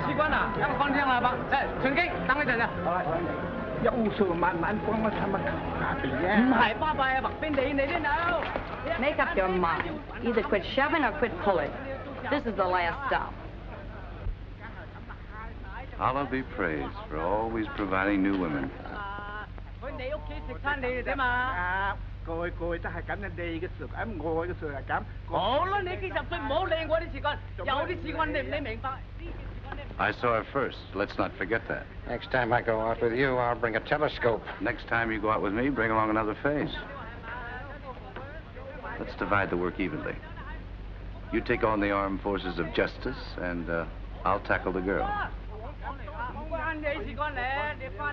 士官啊，有個乾聽喇叭，順經，等一陣啊。有數慢慢講，我睇乜下邊啫？唔係巴閉啊，白邊你呢度。Make up your mind. Either quit shoving or quit pulling. This is the last stop. Allah be praised for always providing new women. 去你屋企食餐你哋點啊？過都係咁，你嘅事咁，我嘅事係咁。好啦，你幾十歲唔好理我啲事幹，有啲事幹你明白？ I saw her first. Let's not forget that. Next time I go out with you, I'll bring a telescope. Next time you go out with me, bring along another face. Let's divide the work evenly. You take on the armed forces of justice, and I'll tackle the girl.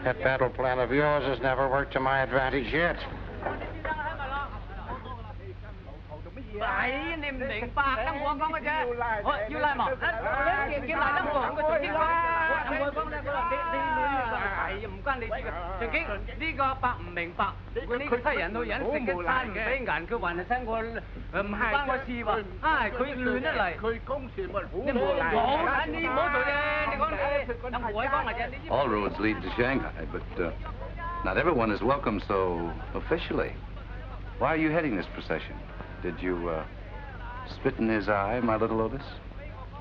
That battle plan of yours has never worked to my advantage yet. 係你唔明白，得我講嘅啫。要賴嘛？叫賴得我，個隨經講。我講咧，佢話你係唔關你事嘅。隨經呢個伯唔明白，佢呢個西人到人食嘅餐唔俾銀，佢還係聽我唔關我事喎。唉，佢亂得嚟。佢公事咪好冇你唔好做啫，你講你等我講嘅啫。All roads lead to Shanghai, but not everyone is welcome so officially. Why are you heading this procession? Did you spit in his eye, my little Lotus?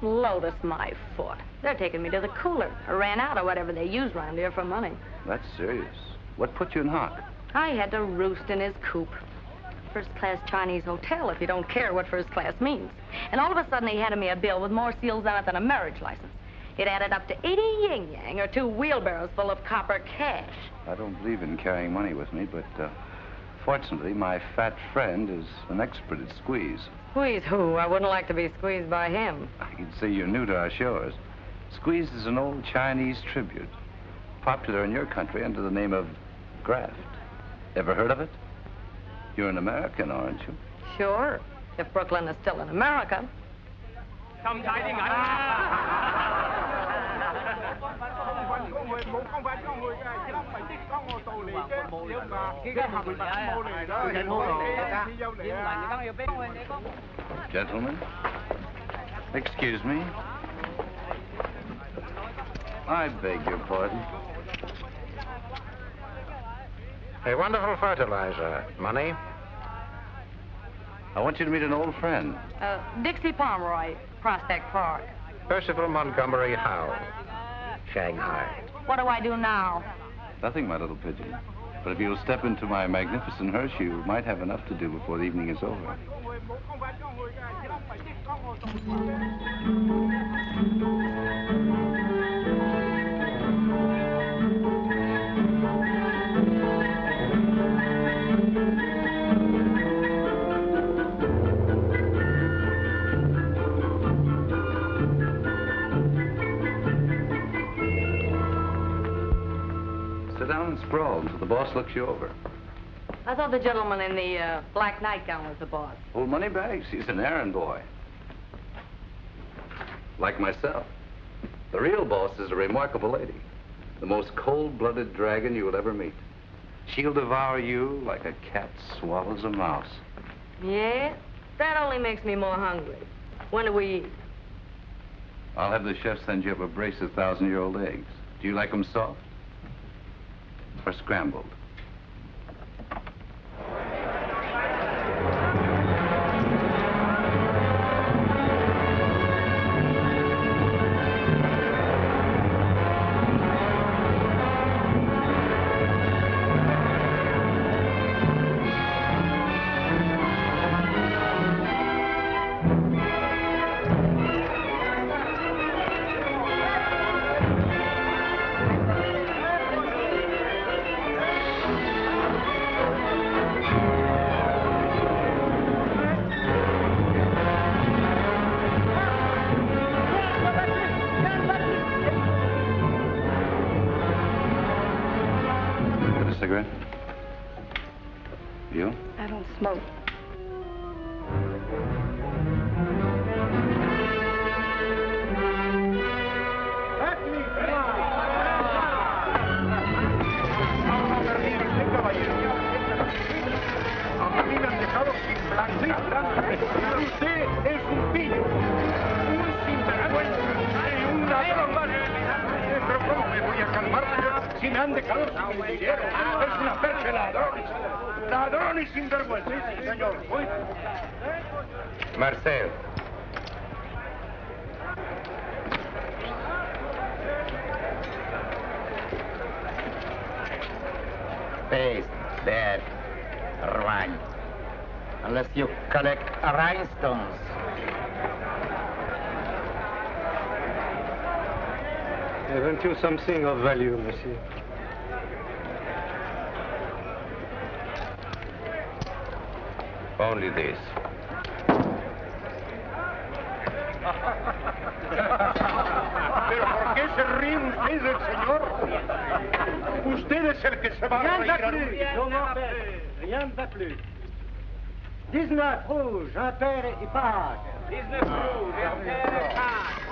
Lotus, my foot. They're taking me to the cooler. I ran out of whatever they use around here for money. That's serious. What put you in hock? I had to roost in his coop. First-class Chinese hotel, if you don't care what first class means. And all of a sudden, he handed me a bill with more seals on it than a marriage license. It added up to 80 yin-yang, or 2 wheelbarrows full of copper cash. I don't believe in carrying money with me, but fortunately, my fat friend is an expert at squeeze. Squeeze who? I wouldn't like to be squeezed by him. I can see you're new to our shores. Squeeze is an old Chinese tribute, popular in your country under the name of graft. Ever heard of it? You're an American, aren't you? Sure, if Brooklyn is still in America. Gentlemen, excuse me. I beg your pardon. A wonderful fertilizer. Money? I want you to meet an old friend. Dixie Pomeroy, Prospect Park. Percival Montgomery Howe, Shanghai. What do I do now? Nothing, my little pigeon. But if you'll step into my magnificent hearse, you might have enough to do before the evening is over. Sit down and sprawl until the boss looks you over. I thought the gentleman in the black nightgown was the boss. Old Moneybags, he's an errand boy. Like myself. The real boss is a remarkable lady. The most cold-blooded dragon you will ever meet. She'll devour you like a cat swallows a mouse. Yeah? That only makes me more hungry. When do we eat? I'll have the chef send you up a brace of 1,000-year-old eggs. Do you like them soft? Or scrambled? You? I don't smoke. A mí me han dejado sin blanca. Usted es un pillo, un sinvergüenza, un ladrón. ande es una percha ladrones. Ladrones sin vergüenza, sí, señor. Marcel. Paste, bad, rhyme. Unless you collect rhinestones. Haven't you something of value, monsieur? Only this. ¿Pero por qué se ríe usted del señor? Usted es el que se va a reír a Rien ne va plus. 19 rouges, impair et page. 19 rouges, impair et page.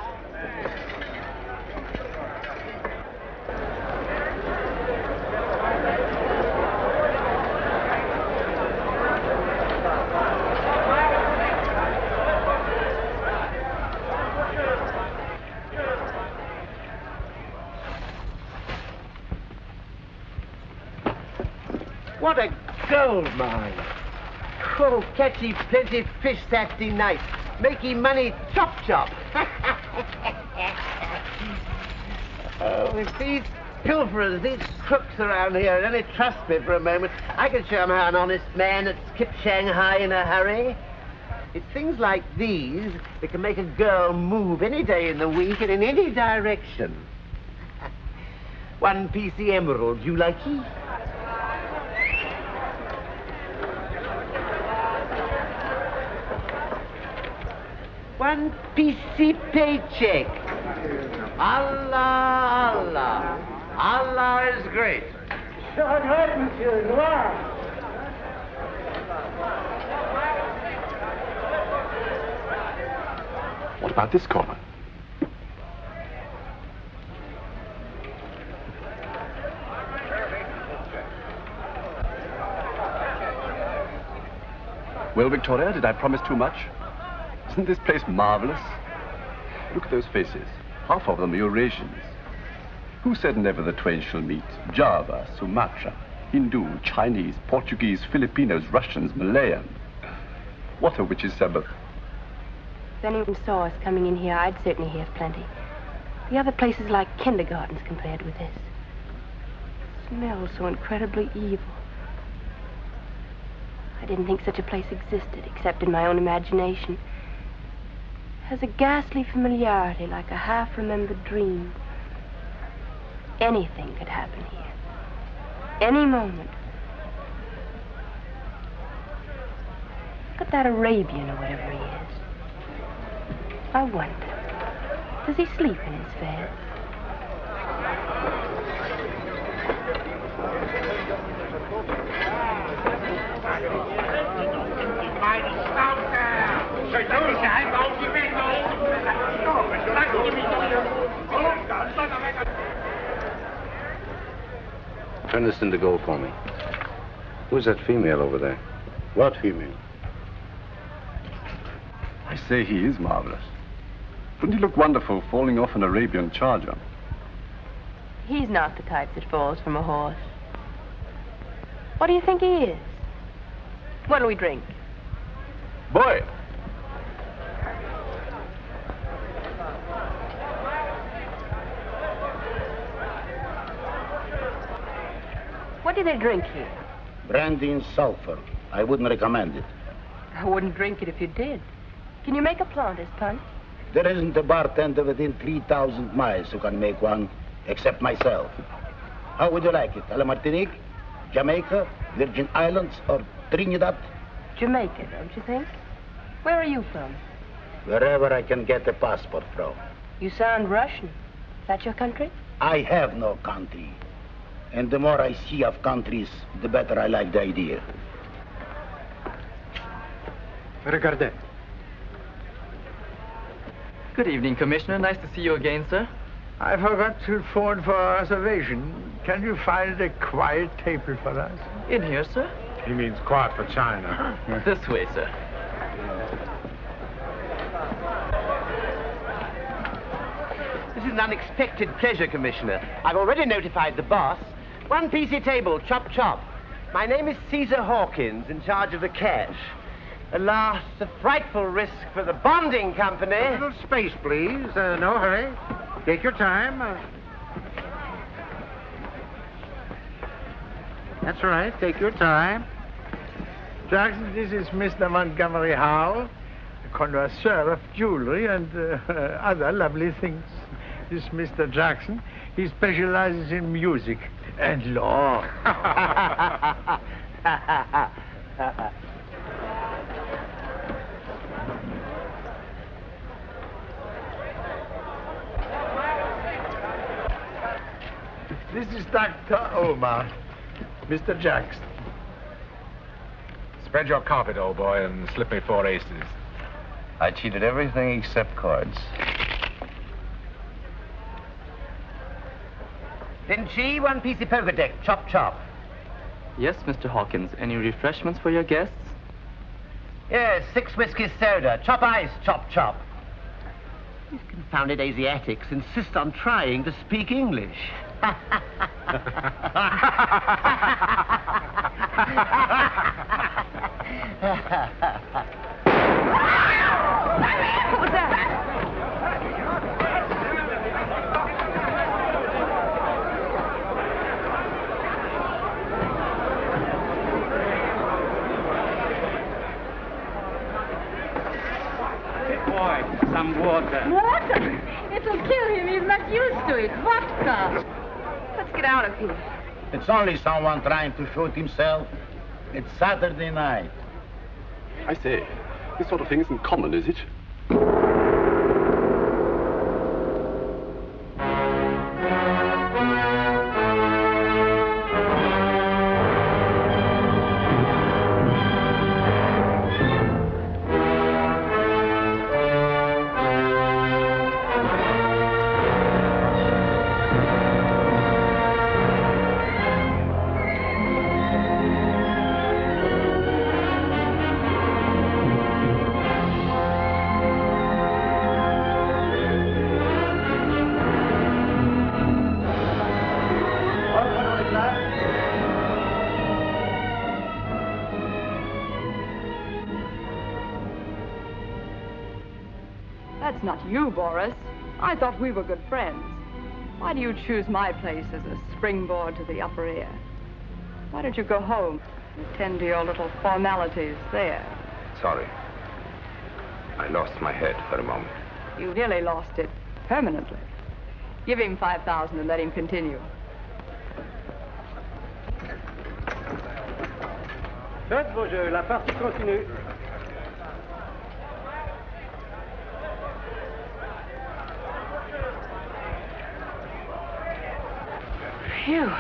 What a gold mine. Oh, catchy plenty fish Saturday night. Making money chop chop. Oh, if these pilferers, these crooks around here only trust me for a moment, I can show them how an honest man that skipped Shanghai in a hurry. It's things like these that can make a girl move any day in the week and in any direction. One piece of emerald, you like it? One PC paycheck. Allah, Allah. Allah is great. What about this corner? Well, Victoria, did I promise too much? Isn't this place marvelous? Look at those faces. Half of them are Eurasians. Who said never the twain shall meet? Java, Sumatra, Hindu, Chinese, Portuguese, Filipinos, Russians, Malayan. What a witch's Sabbath. If anyone saw us coming in here, I'd certainly have plenty. The other place is like kindergartens compared with this. It smells so incredibly evil. I didn't think such a place existed, except in my own imagination. Has a ghastly familiarity, like a half-remembered dream. Anything could happen here. Any moment. Look at that Arabian or whatever he is. I wonder, does he sleep in his fez? Turn this into gold for me. Who's that female over there? What female? I say he is marvelous. Wouldn't he look wonderful falling off an Arabian charger? He's not the type that falls from a horse. What do you think he is? What'll we drink? Boy! What do they drink here? Brandy and sulfur. I wouldn't recommend it. I wouldn't drink it if you did. Can you make a Planters punch? There isn't a bartender within 3,000 miles who can make one, except myself. How would you like it? A la Martinique, Jamaica, Virgin Islands, or Trinidad? Jamaica, don't you think? Where are you from? Wherever I can get a passport from. You sound Russian. Is that your country? I have no country. And the more I see of countries, the better I like the idea. Regardez. Good evening, Commissioner. Nice to see you again, sir. I forgot to phone for a reservation. Can you find a quiet table for us? In here, sir. He means quiet for China. This way, sir. This is an unexpected pleasure, Commissioner. I've already notified the boss. One PC table, chop chop. My name is Caesar Hawkins, in charge of the cash. Alas, a frightful risk for the bonding company. A little space, please. No hurry. Take your time. That's right. Take your time. Jackson, this is Mr. Montgomery Howell, connoisseur of jewelry and other lovely things. This is Mr. Jackson. He specializes in music and law. This is Doctor Omar, Mr. Jackson. Spread your carpet, old boy, and slip me 4 aces. I cheated everything except cards. Then Chi, one piece of poker deck, chop chop. Yes, Mr. Hawkins. Any refreshments for your guests? Yes, 6 whiskey soda, chop ice, chop chop. These confounded Asiatics insist on trying to speak English. What was that? Boy, some water. Water? It'll kill him. He's not used to it. Vodka. Let's get out of here. It's only someone trying to shoot himself. It's Saturday night. I say, this sort of thing isn't common, is it? That's not you, Boris. I thought we were good friends. Why do you choose my place as a springboard to the upper air? Why don't you go home, attend to your little formalities there? Sorry. I lost my head for a moment. You nearly lost it permanently. Give him 5,000 and let him continue. Faites vos jeux, la partie continue. Phew.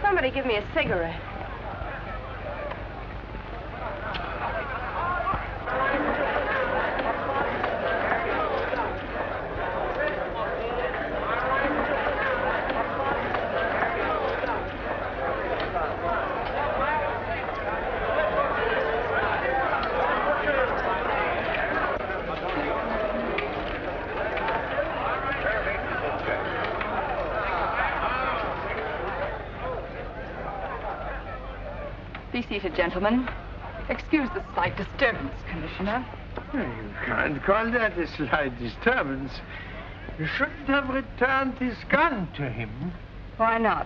Somebody give me a cigarette. Be seated, gentlemen. Excuse the slight disturbance, Commissioner. You can't call that a slight disturbance. You shouldn't have returned his gun to him. Why not?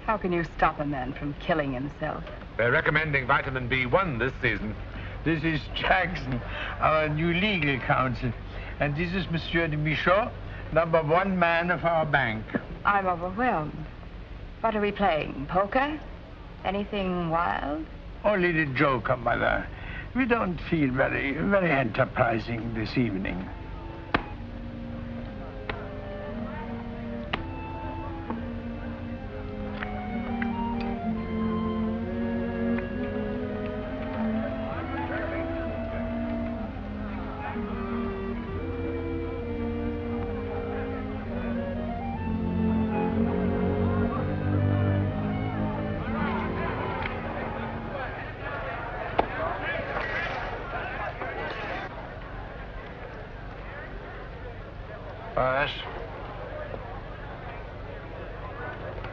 How can you stop a man from killing himself? They're recommending vitamin B1 this season. This is Jackson, our new legal counsel. And this is Monsieur de Michaud, #1 man of our bank. I'm overwhelmed. What are we playing? Poker? Anything wild? Only the joker, Mother. We don't feel very enterprising this evening.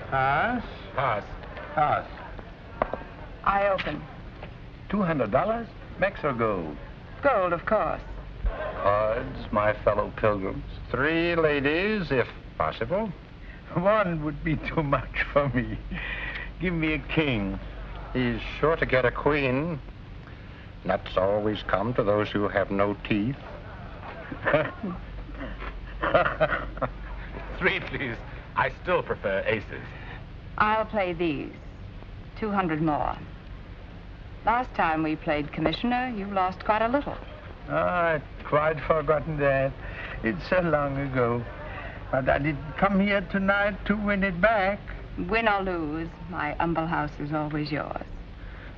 Pass. Pass. Pass. I open. $200? Mex or gold? Gold, of course. Cards, my fellow pilgrims. 3 ladies, if possible. One would be too much for me. Give me a king. He's sure to get a queen. Nuts always come to those who have no teeth. 3, please. I still prefer aces. I'll play these. 200 more. Last time we played Commissioner, you lost quite a little. Oh, I'd quite forgotten that. It's so long ago. But I didn't come here tonight to win it back. Win or lose, my humble house is always yours.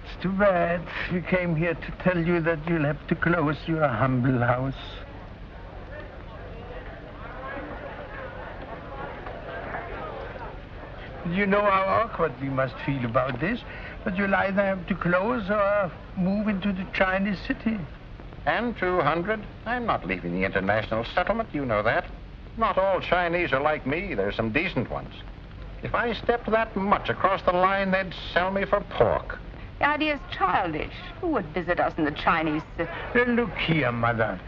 It's too bad. We came here to tell you that you'll have to close your humble house. You know how awkward we must feel about this, but you'll either have to close or move into the Chinese city. And 200? I'm not leaving the international settlement, you know that. Not all Chinese are like me. There's some decent ones. If I stepped that much across the line, they'd sell me for pork. The idea's childish. Who would visit us in the Chinese city? Look here, Mother.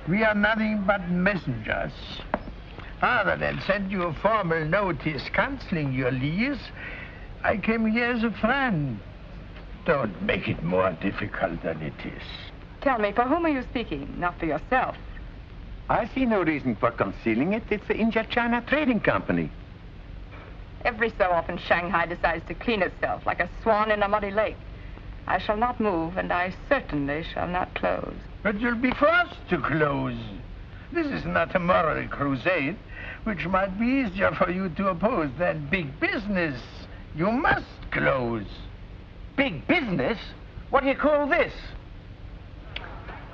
We are nothing but messengers. Father had sent you a formal notice canceling your lease. I came here as a friend. Don't make it more difficult than it is. Tell me, for whom are you speaking? Not for yourself. I see no reason for concealing it. It's the India-China Trading Company. Every so often, Shanghai decides to clean itself like a swan in a muddy lake. I shall not move, and I certainly shall not close. But you'll be forced to close. This is not a moral crusade, which might be easier for you to oppose than big business. You must close. Big business? What do you call this?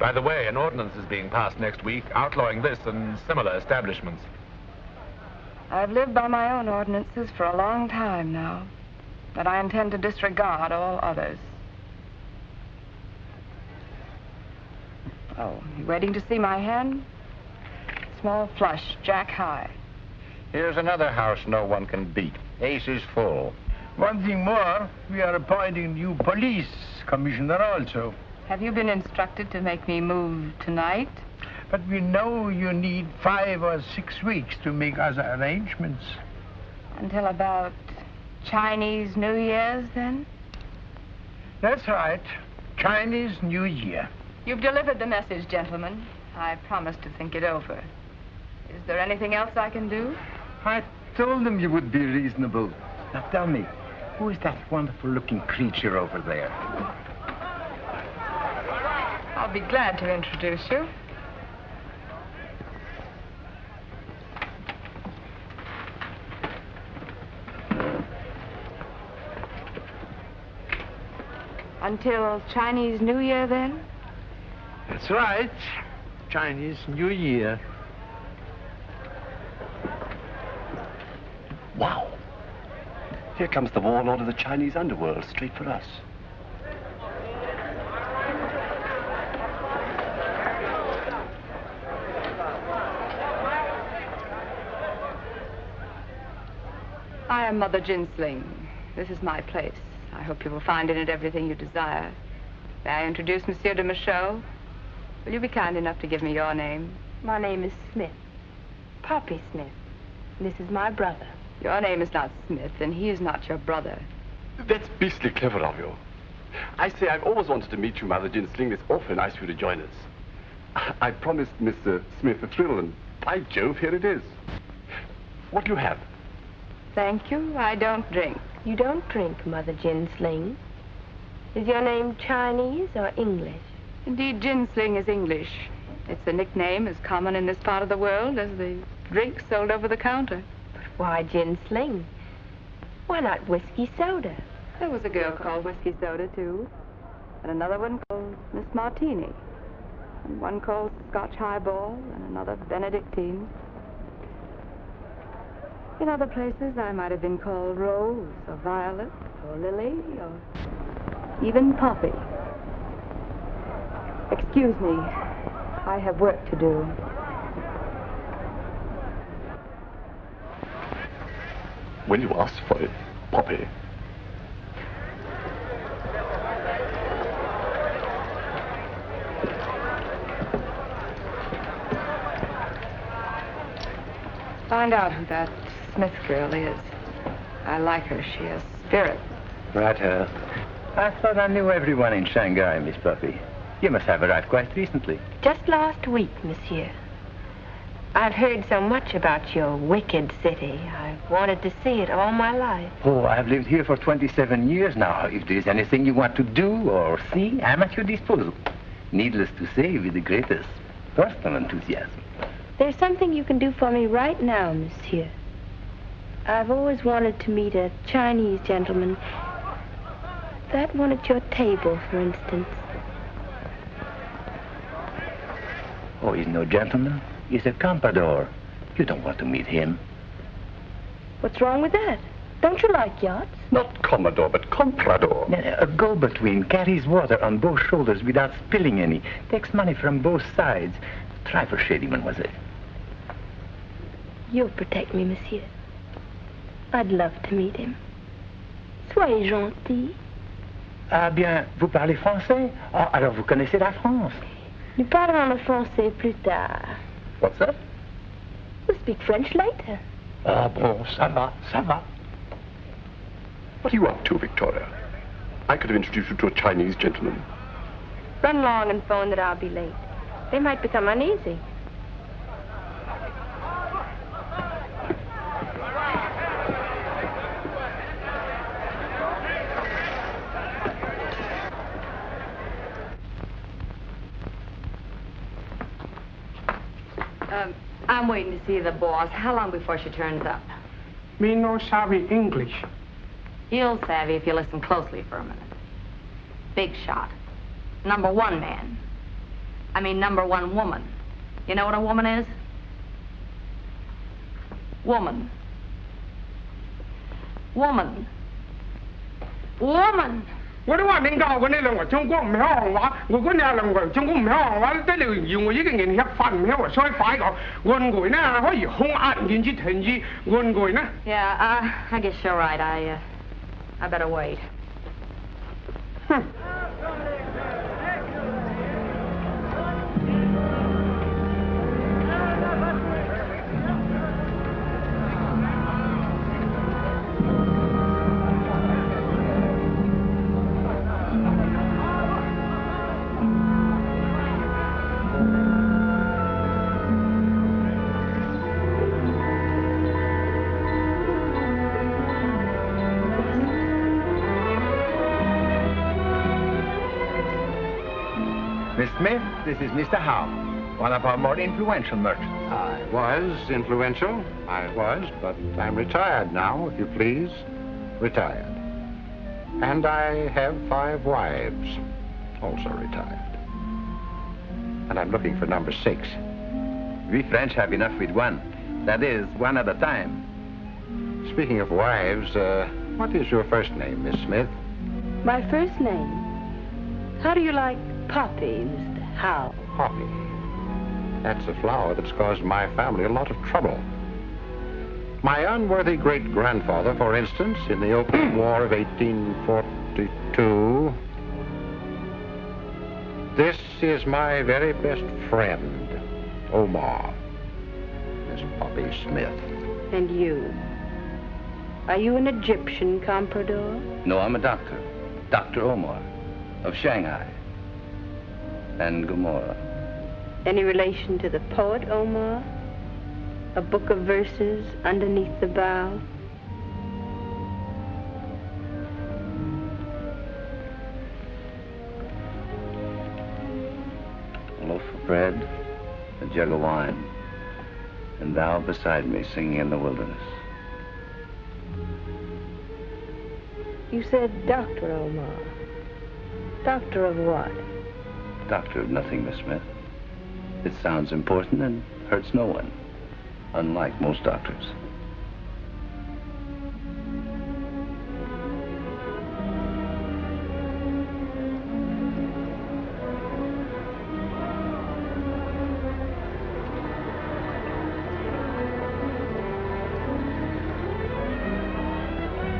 By the way, an ordinance is being passed next week outlawing this and similar establishments. I've lived by my own ordinances for a long time now, but I intend to disregard all others. Oh, you waiting to see my hand? Small flush, jack high. Here's another house no one can beat. Ace is full. One thing more, we are appointing a new police commissioner also. Have you been instructed to make me move tonight? But we know you need 5 or 6 weeks to make other arrangements. Until about Chinese New Year's, then? That's right. Chinese New Year. You've delivered the message, gentlemen. I promise to think it over. Is there anything else I can do? I told them you would be reasonable. Now tell me, who is that wonderful-looking creature over there? I'll be glad to introduce you. Until Chinese New Year, then? That's right. Chinese New Year. Wow. Here comes the warlord of the Chinese underworld, straight for us. I am Mother Gin Sling. This is my place. I hope you will find in it everything you desire. May I introduce Monsieur de Michaud? Will you be kind enough to give me your name? My name is Smith. Poppy Smith. This is my brother. Your name is not Smith, and he is not your brother. That's beastly clever of you. I say, I've always wanted to meet you, Mother Gin Sling. It's awfully nice of you to join us. I promised Mr. Smith a thrill, and by Jove, here it is. What do you have? Thank you. I don't drink. You don't drink, Mother Gin Sling. Is your name Chinese or English? Indeed, Gin Sling is English. It's a nickname as common in this part of the world as the drink sold over the counter. But why Gin Sling? Why not whiskey soda? There was a girl called Whiskey Soda, too. And another one called Miss Martini. And one called Scotch Highball, and another Benedictine. In other places, I might have been called Rose, or Violet, or Lily, or even Poppy. Excuse me. I have work to do. when you ask for it, Poppy. Find out who that Smith girl is. I like her. She has spirit. Right, her. I thought I knew everyone in Shanghai, Miss Poppy. You must have arrived quite recently. Just last week, monsieur. I've heard so much about your wicked city. I've wanted to see it all my life. Oh, I've lived here for 27 years now. If there's anything you want to do or see, I'm at your disposal. Needless to say, with the greatest personal enthusiasm. There's something you can do for me right now, monsieur. I've always wanted to meet a Chinese gentleman. That one at your table, for instance. Oh, he's no gentleman. He's a comprador. You don't want to meet him. What's wrong with that? Don't you like yachts? Not Commodore, but Comprador. A go-between carries water on both shoulders without spilling any. Takes money from both sides. Try for shady, mademoiselle. You'll protect me, monsieur. I'd love to meet him. Soyez gentil. Ah bien, vous parlez français? Ah, alors vous connaissez la France. Nous parlerons le français plus tard. What's that? We'll speak French later. Ah bon, ça va, ça va. What are you up to, Victoria? I could have introduced you to a Chinese gentleman. Run along and phone that I'll be late. They might become uneasy. I'm waiting to see the boss. How long before she turns up? Me no savvy English. You'll savvy if you listen closely for a minute. Big shot. Number one man. I mean number one woman. You know what a woman is? Woman. Woman. Woman. 我都話你教嗰啲兩個中國唔係行話，我嗰啲兩個中國唔係行話，得了要我已經人一發唔係話所以快講，換句呢可以控壓件之停止，換句呢。Yeah, I guess you're right. I better wait. Miss Smith, this is Mr. Howe, one of our more influential merchants. I was influential. I was, but I'm retired now, if you please. Retired. And I have 5 wives, also retired. And I'm looking for number 6. We French have enough with one. That is, one at a time. Speaking of wives, what is your first name, Miss Smith? My first name? How do you like Poppy, Mr. Howe? Poppy. That's a flower that's caused my family a lot of trouble. My unworthy great-grandfather, for instance, in the opening war of 1842. This is my very best friend, Omar, Miss Poppy Smith. And you? Are you an Egyptian comprador? No, I'm a doctor. Doctor Omar of Shanghai and Gomorrah. Any relation to the poet Omar? A book of verses underneath the bough? A loaf of bread, a jug of wine, and thou beside me singing in the wilderness. You said Dr. Omar. Doctor of what? Doctor of nothing, Miss Smith. It sounds important and hurts no one, unlike most doctors.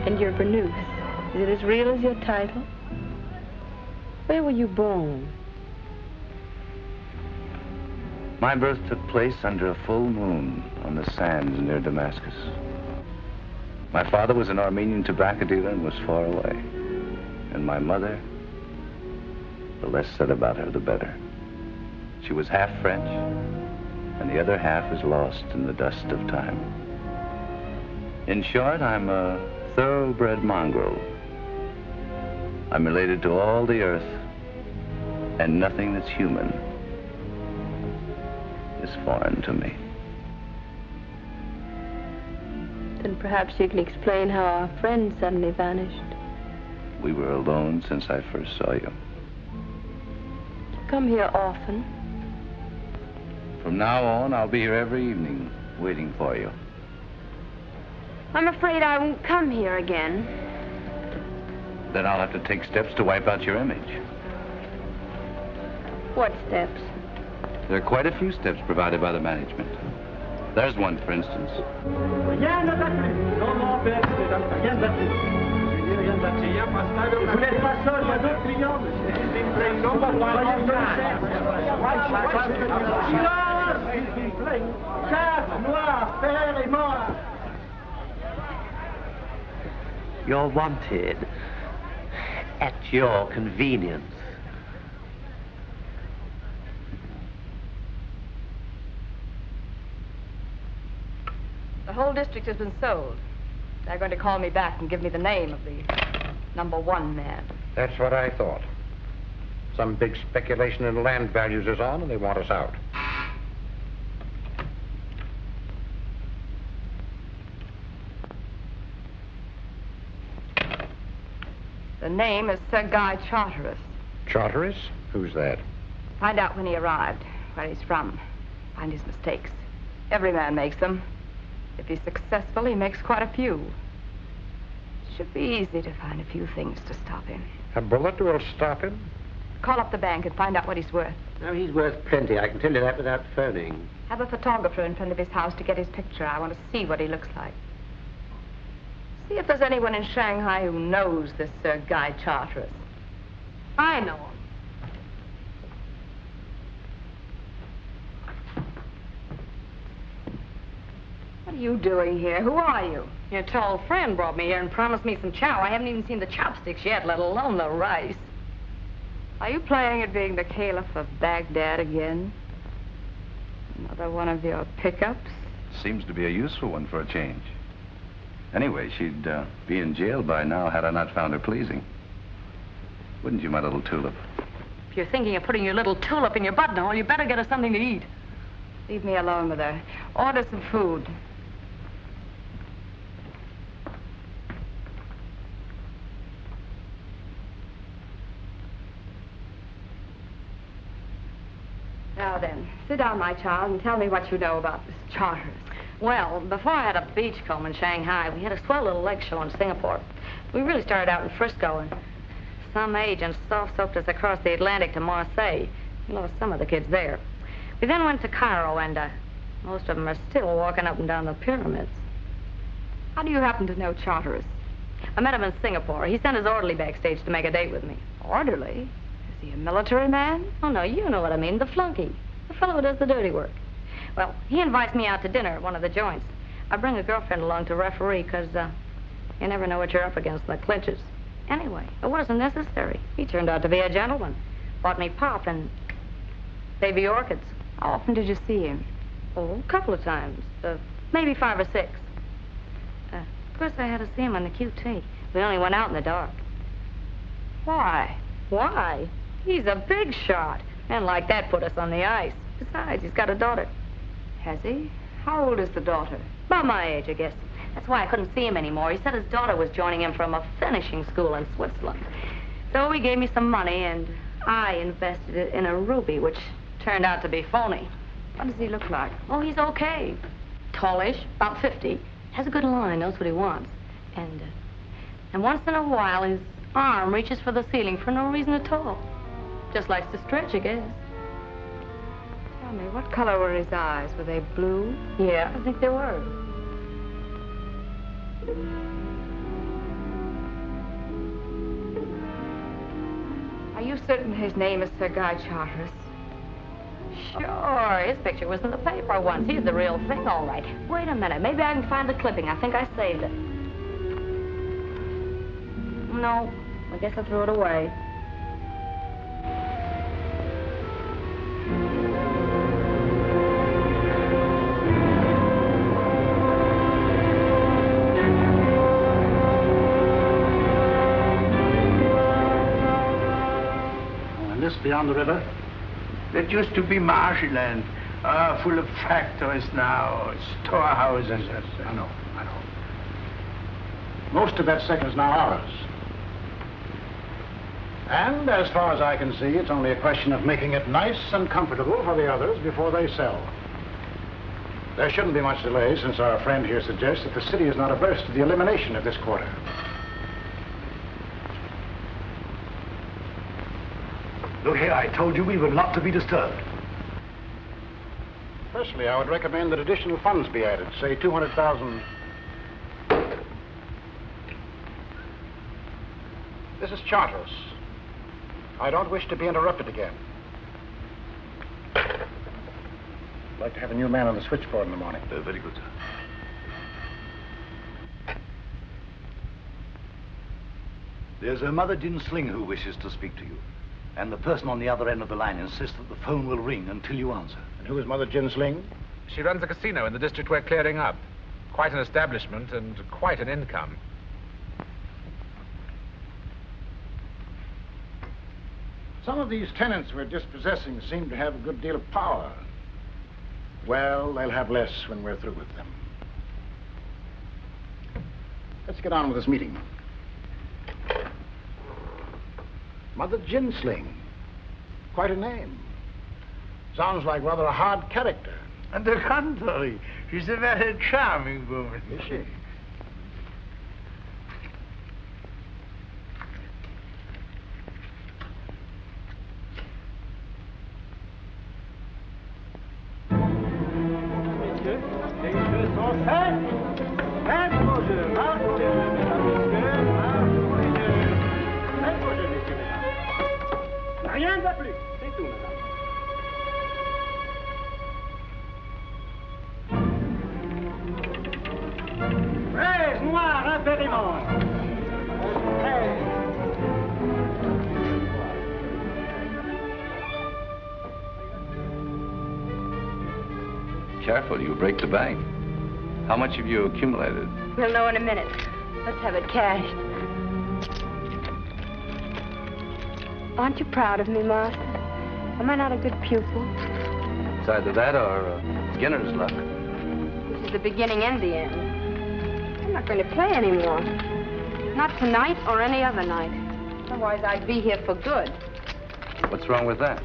And your burnous, is it as real as your title? Where were you born? My birth took place under a full moon on the sands near Damascus. My father was an Armenian tobacco dealer and was far away. And my mother, the less said about her, the better. She was half French, and the other half is lost in the dust of time. In short, I'm a thoroughbred mongrel. I'm related to all the earth, and nothing that's human is foreign to me. Then perhaps you can explain how our friend suddenly vanished. We were alone since I first saw you. You come here often. From now on, I'll be here every evening, waiting for you. I'm afraid I won't come here again. Then I'll have to take steps to wipe out your image. What steps? There are quite a few steps provided by the management. There's one, for instance. You're wanted at your convenience. The whole district has been sold. They're going to call me back and give me the name of the #1 man. That's what I thought. Some big speculation in land values is on, and they want us out. The name is Sir Guy Charteris. Charteris? Who's that? Find out when he arrived, where he's from. Find his mistakes. Every man makes them. If he's successful, he makes quite a few. Should be easy to find a few things to stop him. A bullet will stop him? Call up the bank and find out what he's worth. No, he's worth plenty. I can tell you that without phoning. Have a photographer in front of his house to get his picture. I want to see what he looks like. See if there's anyone in Shanghai who knows this Sir Guy Charteris. I know him. What are you doing here? Who are you? Your tall friend brought me here and promised me some chow. I haven't even seen the chopsticks yet, let alone the rice. Are you playing at being the Caliph of Baghdad again? Another one of your pickups? Seems to be a useful one for a change. Anyway, she'd be in jail by now had I not found her pleasing. Wouldn't you, my little tulip? If you're thinking of putting your little tulip in your buttonhole, you better get us something to eat. Leave me alone with her. Order some food. Now then, sit down, my child, and tell me what you know about this Charteris. Well, before I had a beachcomb in Shanghai, we had a swell little lake show in Singapore. We really started out in Frisco, and some agents soft-soaked us across the Atlantic to Marseille. We lost some of the kids there. We then went to Cairo, and most of them are still walking up and down the pyramids. How do you happen to know Charteris? I met him in Singapore. He sent his orderly backstage to make a date with me. Orderly? Is he a military man? Oh, no, you know what I mean. The flunky. The fellow who does the dirty work. Well, he invites me out to dinner at one of the joints. I bring a girlfriend along to referee, because you never know what you're up against in the clinches. Anyway, it wasn't necessary. He turned out to be a gentleman. Bought me pop and baby orchids. How often did you see him? Oh, a couple of times. Maybe 5 or 6. Of course, I had to see him on the QT. We only went out in the dark. Why? Why? He's a big shot. Men like that put us on the ice. Besides, he's got a daughter. Has he? How old is the daughter? About my age, I guess. That's why I couldn't see him anymore. He said his daughter was joining him from a finishing school in Switzerland. So he gave me some money, and I invested it in a ruby, which turned out to be phony. What does he look like? Oh, he's okay. Tallish, about 50. Has a good line, knows what he wants. And once in a while, his arm reaches for the ceiling for no reason at all. Just likes to stretch, I guess. Tell me, what color were his eyes? Were they blue? Yeah, I think they were. you certain his name is Sir Guy Charteris? Sure, his picture was in the paper once. He's the real thing, all right. Wait a minute, maybe I can find the clipping. I think I saved it. No, I guess I threw it away. Beyond the river? That used to be marshy land, full of factories now, storehouses. I know. Most of that section's now ours. And as far as I can see, it's only a question of making it nice and comfortable for the others before they sell. There shouldn't be much delay, since our friend here suggests that the city is not averse to the elimination of this quarter. Look here, I told you we were not to be disturbed. Personally, I would recommend that additional funds be added, say 200,000. This is Charteris. I don't wish to be interrupted again. I'd like to have a new man on the switchboard in the morning. Very good, sir. There's a Mother Gin Sling who wishes to speak to you. And the person on the other end of the line insists that the phone will ring until you answer. And who is Mother Gin Sling? She runs a casino in the district we're clearing up. Quite an establishment and quite an income. Some of these tenants we're dispossessing seem to have a good deal of power. Well, they'll have less when we're through with them. Let's get on with this meeting. Mother Gin Sling. Quite a name. Sounds like rather a hard character. On the contrary, she's a very charming woman. Is she? Rien de plus, c'est tout, madame. Fraise noire impériments. Careful, you break the bank. How much have you accumulated? We'll know in a minute. Let's have it cashed. Aren't you proud of me, Master? Am I not a good pupil? It's either that or beginner's luck. This is the beginning and the end. I'm not going to play anymore. Not tonight or any other night. Otherwise, I'd be here for good. What's wrong with that?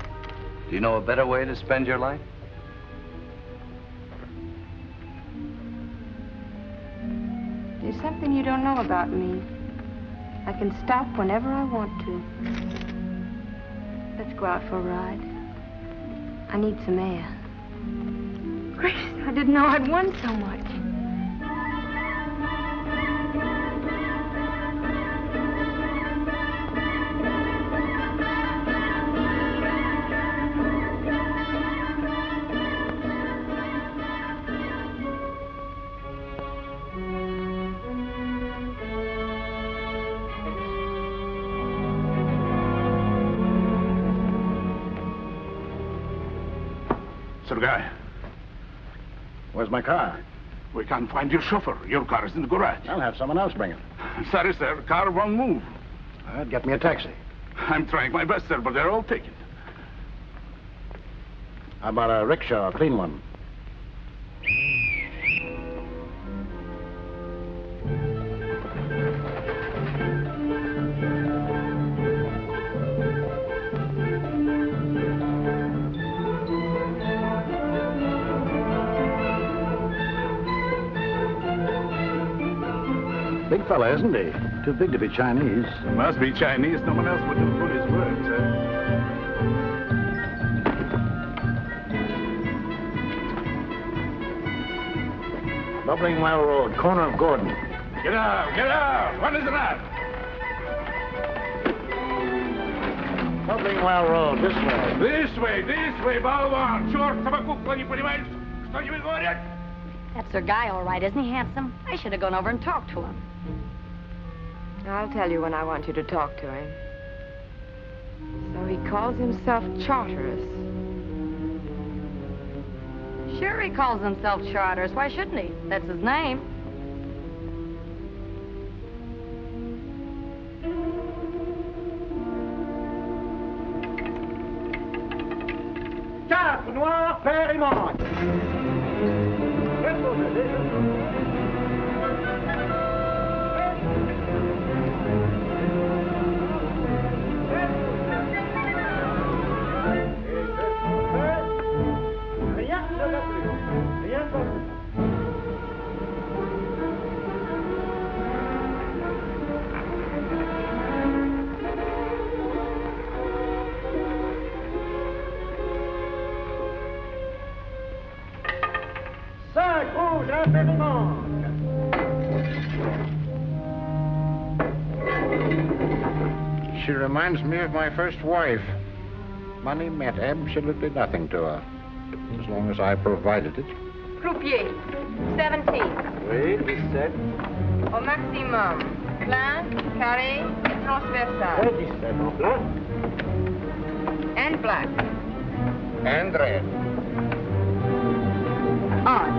Do you know a better way to spend your life? There's something you don't know about me. I can stop whenever I want to. Let's go out for a ride. I need some air. Gracious, I didn't know I'd won so much. Sir Guy. Where's my car? We can't find your chauffeur. Your car is in the garage. I'll have someone else bring it. Sorry, sir. Car won't move. Get me a taxi. I'm trying my best, sir, but they're all taken. How about a rickshaw, a clean one? Big fella, isn't he? Too big to be Chinese. Must be Chinese. No one else would have put his words, sir. Bubbling Well Road, corner of Gordon. Get out! Get out! What is it at? well road. This way. This way, болван! Чёртова кукла, не понимаешь, что тебе говорят? That's Sir Guy, all right, isn't he handsome? I should have gone over and talked to him. I'll tell you when I want you to talk to him. So he calls himself Charteris. Sure he calls himself Charteris. Why shouldn't he? That's his name. Noir, père et mort. Rien ne va plus. Rien ne va plus. She reminds me of my first wife. Money meant absolutely nothing to her, as long as I provided it. Croupier, 17. Oui, 17. Au maximum. Plein, carré, et transversal. 17 en plein. And black. And red. On.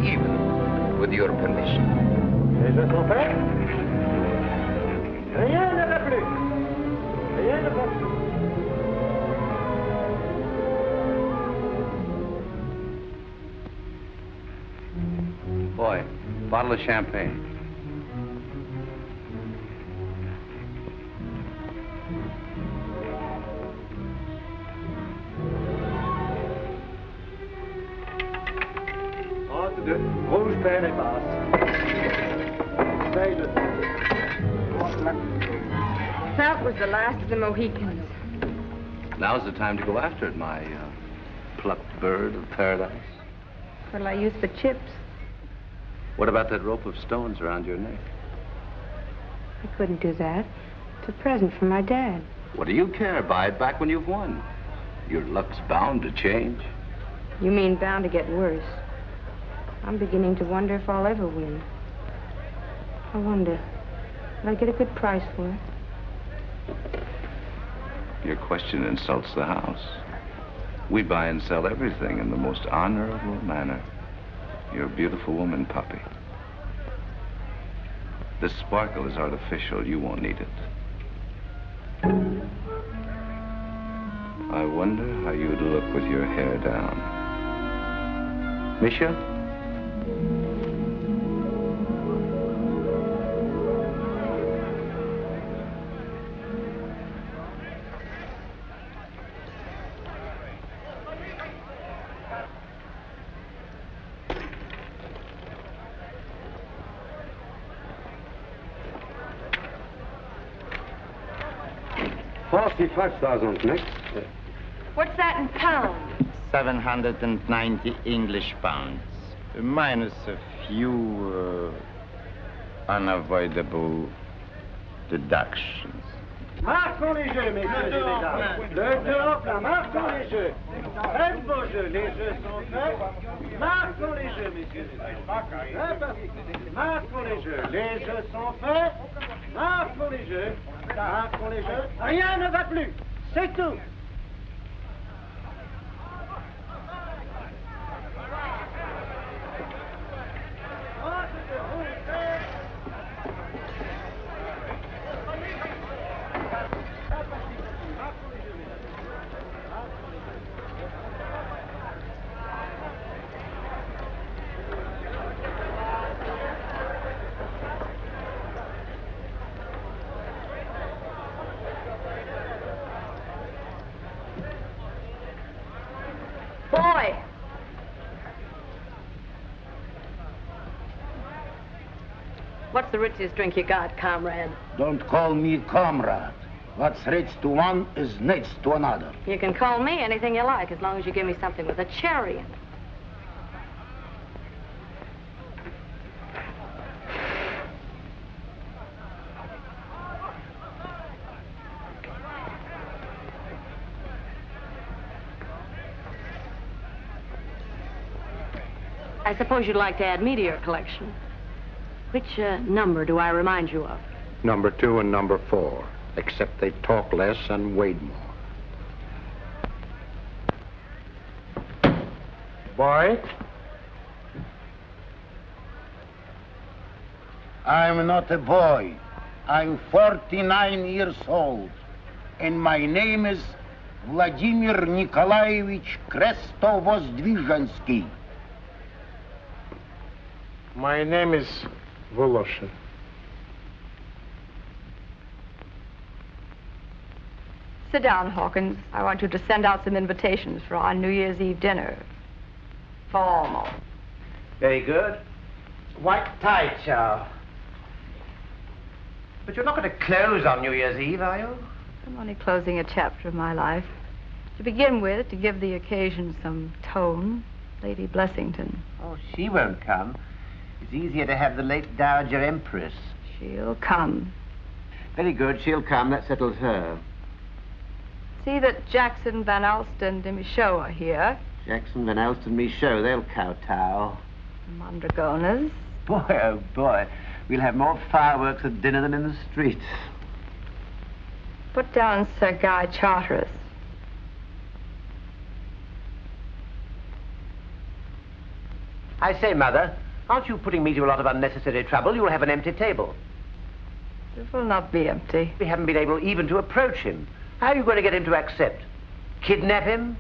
Even, with your permission. Les jeux sont faits. Rien ne va plus. Rien ne va plus. Boy, bottle of champagne. Rouge, père et basse. That was the last of the Mohicans. Now's the time to go after it, my plucked bird of paradise. What'll I use for chips? What about that rope of stones around your neck? I couldn't do that. It's a present from my dad. What do you care? Buy it back when you've won. Your luck's bound to change. You mean bound to get worse? I'm beginning to wonder if I'll ever win. I wonder, will I get a good price for it? Your question insults the house. We buy and sell everything in the most honorable manner. You're a beautiful woman, Poppy. This sparkle is artificial. You won't need it. I wonder how you'd look with your hair down. Misha? $45,000 next. What's that in pounds? 790 English pounds, minus a few unavoidable deductions. Marquons les jeux, messieurs et mesdames. Le 2 en plein, marquons les jeux. Très beau jeu, les jeux sont faits. Marquons les jeux, messieurs et mesdames. Marquons les jeux, les jeux sont faits. Marquons les jeux, marquons les jeux. Rien ne va plus, c'est tout. Boy! What's the richest drink you got, comrade? Don't call me comrade. What's rich to one is nice to another. You can call me anything you like, as long as you give me something with a cherry in it. I suppose you'd like to add me to your collection. Which number do I remind you of? Number 2 and number 4, except they talk less and weighed more. Boy, I'm not a boy. I'm 49 years old, and my name is Vladimir Nikolaevich Krestovozdvizhensky. My name is Voloshin. Sit down, Hawkins. I want you to send out some invitations for our New Year's Eve dinner. Formal. Very good. White tie, Chow. But you're not going to close on New Year's Eve, are you? I'm only closing a chapter of my life. To begin with, to give the occasion some tone, Lady Blessington. Oh, she won't come. It's easier to have the late Dowager Empress. She'll come. Very good, she'll come. That settles her. See that Jackson, Van Alst, and Michaud are here. Jackson, Van Alst, and Michaud, they'll kowtow. Mondragonas. Boy, oh boy. We'll have more fireworks at dinner than in the streets. Put down Sir Guy Charteris. I say, Mother, aren't you putting me to a lot of unnecessary trouble? You'll have an empty table. It will not be empty. We haven't been able even to approach him. How are you going to get him to accept? Kidnap him?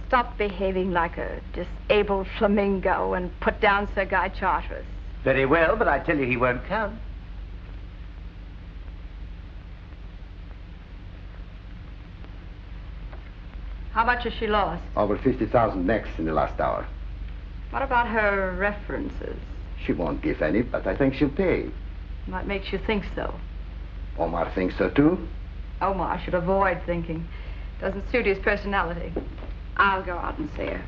Stop behaving like a disabled flamingo and put down Sir Guy Charteris. Very well, but I tell you he won't come. How much has she lost? Over 50,000 next in the last hour. What about her references? She won't give any, but I think she'll pay. What makes you think so? Omar thinks so too. Omar should avoid thinking. Doesn't suit his personality. I'll go out and see her.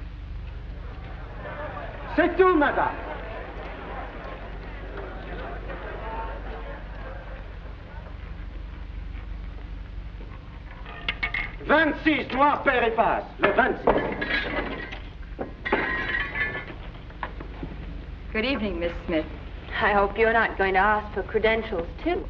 C'est tout, madame. Vingt-six, noir, père et passe. Le 26. Good evening, Miss Smith. I hope you're not going to ask for credentials, too.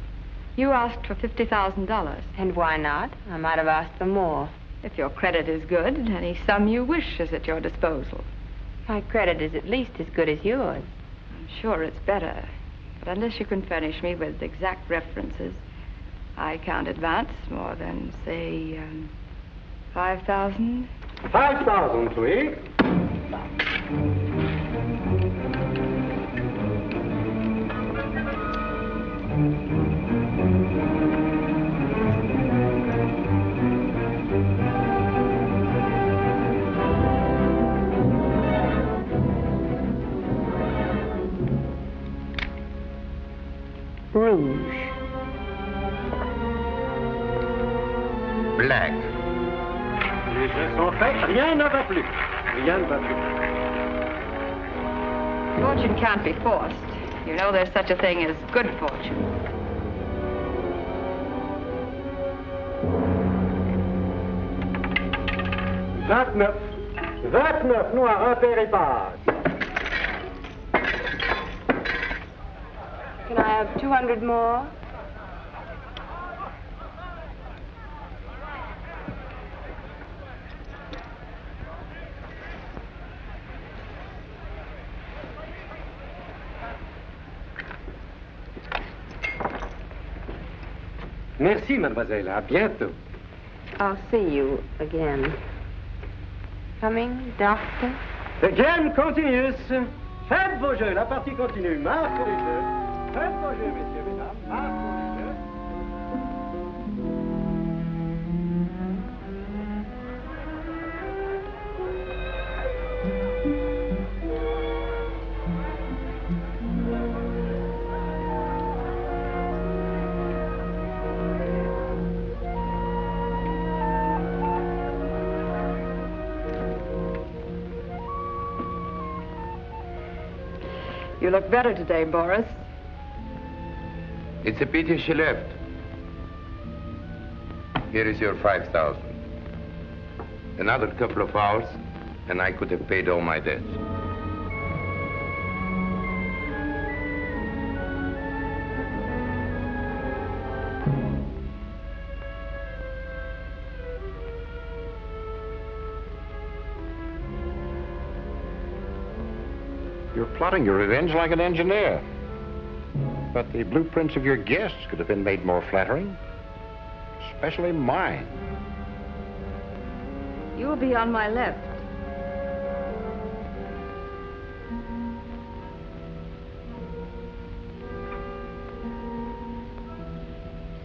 You asked for $50,000. And why not? I might have asked for more. If your credit is good, any sum you wish is at your disposal. My credit is at least as good as yours. I'm sure it's better. But unless you can furnish me with exact references, I can't advance more than, say, 5,000. 5,000, oui. Rouge. Black. Les jeux sont faits, rien ne va plus. Rien ne va plus. Fortune can't be forced. You know there's such a thing as good fortune. Vingt-neuf. 29, noir, impair et passe. Can I have 200 more? Merci, mademoiselle. À bientôt. I'll see you again. Coming, doctor? The game continues. Faites vos jeux, la partie continue. Marque les jeux. Faites vos jeux, messieurs, mesdames. Marque les jeux. You look better today, Boris. It's a pity she left. Here is your 5,000. Another couple of hours, and I could have paid all my debts. You're plotting your revenge like an engineer. But the blueprints of your guests could have been made more flattering. Especially mine. You'll be on my left.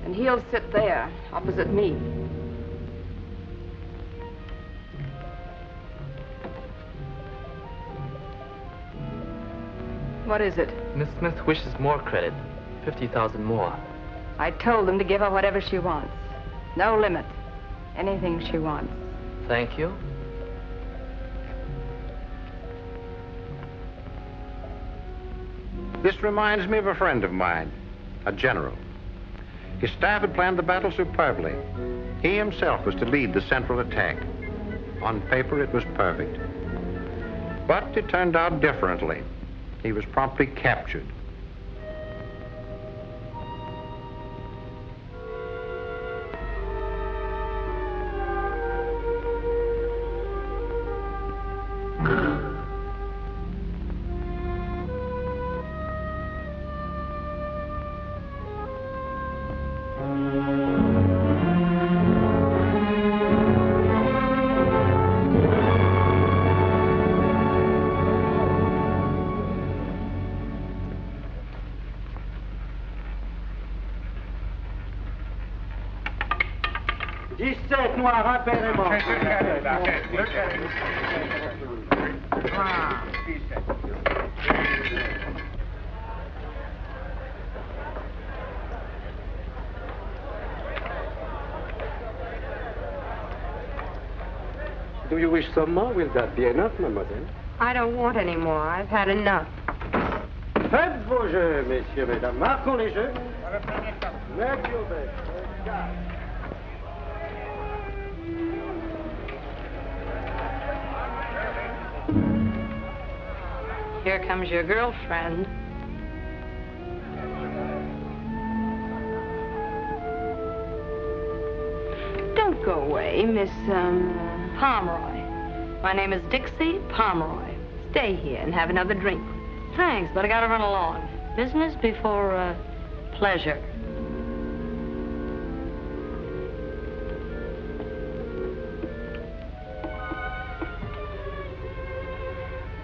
And he'll sit there, opposite me. What is it? Miss Smith wishes more credit. 50,000 more. I told them to give her whatever she wants. No limit. Anything she wants. Thank you. This reminds me of a friend of mine, a general. His staff had planned the battle superbly. He himself was to lead the central attack. On paper, it was perfect. But it turned out differently. He was promptly captured. Do you wish some more? Will that be enough, mademoiselle? I don't want any more. I've had enough. Faites vos jeux, messieurs, mesdames. Marquons les jeux. Make your bed. Here comes your girlfriend. Don't go away, Miss, Pomeroy. My name is Dixie Pomeroy. Stay here and have another drink. Thanks, but I gotta run along. Business before, pleasure.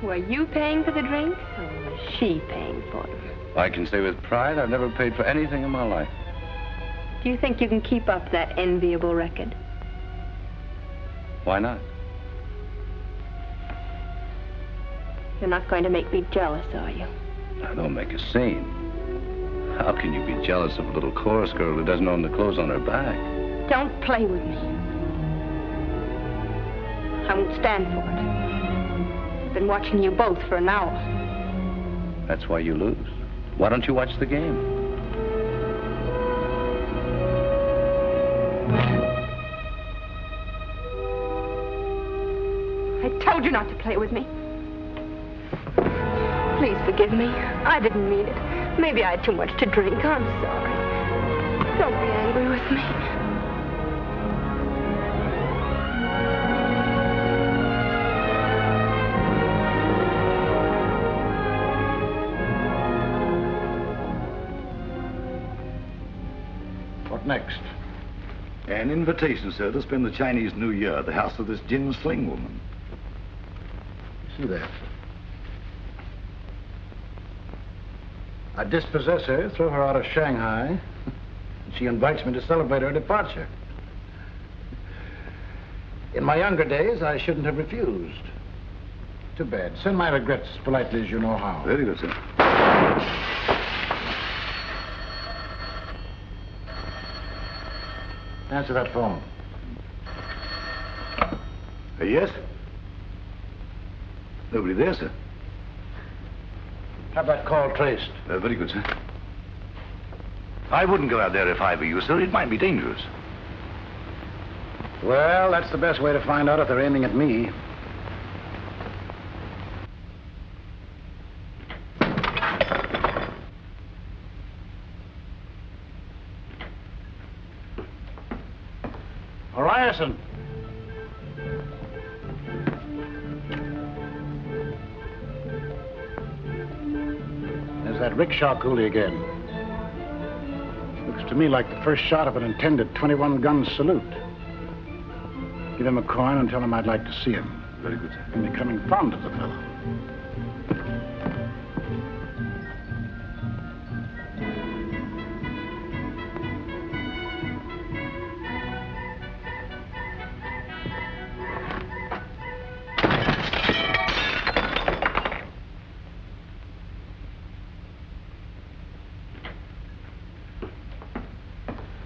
Were you paying for the drinks, or was she paying for them? I can say with pride, I've never paid for anything in my life. Do you think you can keep up that enviable record? Why not? You're not going to make me jealous, are you? Now, don't make a scene. How can you be jealous of a little chorus girl who doesn't own the clothes on her back? Don't play with me. I won't stand for it. I've been watching you both for an hour. That's why you lose. Why don't you watch the game? I told you not to play with me. Please forgive me. I didn't mean it. Maybe I had too much to drink. I'm sorry. Don't be angry with me. What next? An invitation, sir, to spend the Chinese New Year at the house of this Gin Sling woman. See that? I dispossess her, throw her out of Shanghai, and she invites me to celebrate her departure. In my younger days, I shouldn't have refused. Too bad. Send my regrets as politely as you know how. Very good, sir. Answer that phone. Yes? Nobody there, sir. Have that call traced. Very good, sir. I wouldn't go out there if I were you, sir. It might be dangerous. Well, that's the best way to find out if they're aiming at me. Ryerson. There's that rickshaw coolie again. Looks to me like the first shot of an intended 21-gun salute. Give him a coin and tell him I'd like to see him. Very good, sir. I'm becoming fond of the fellow.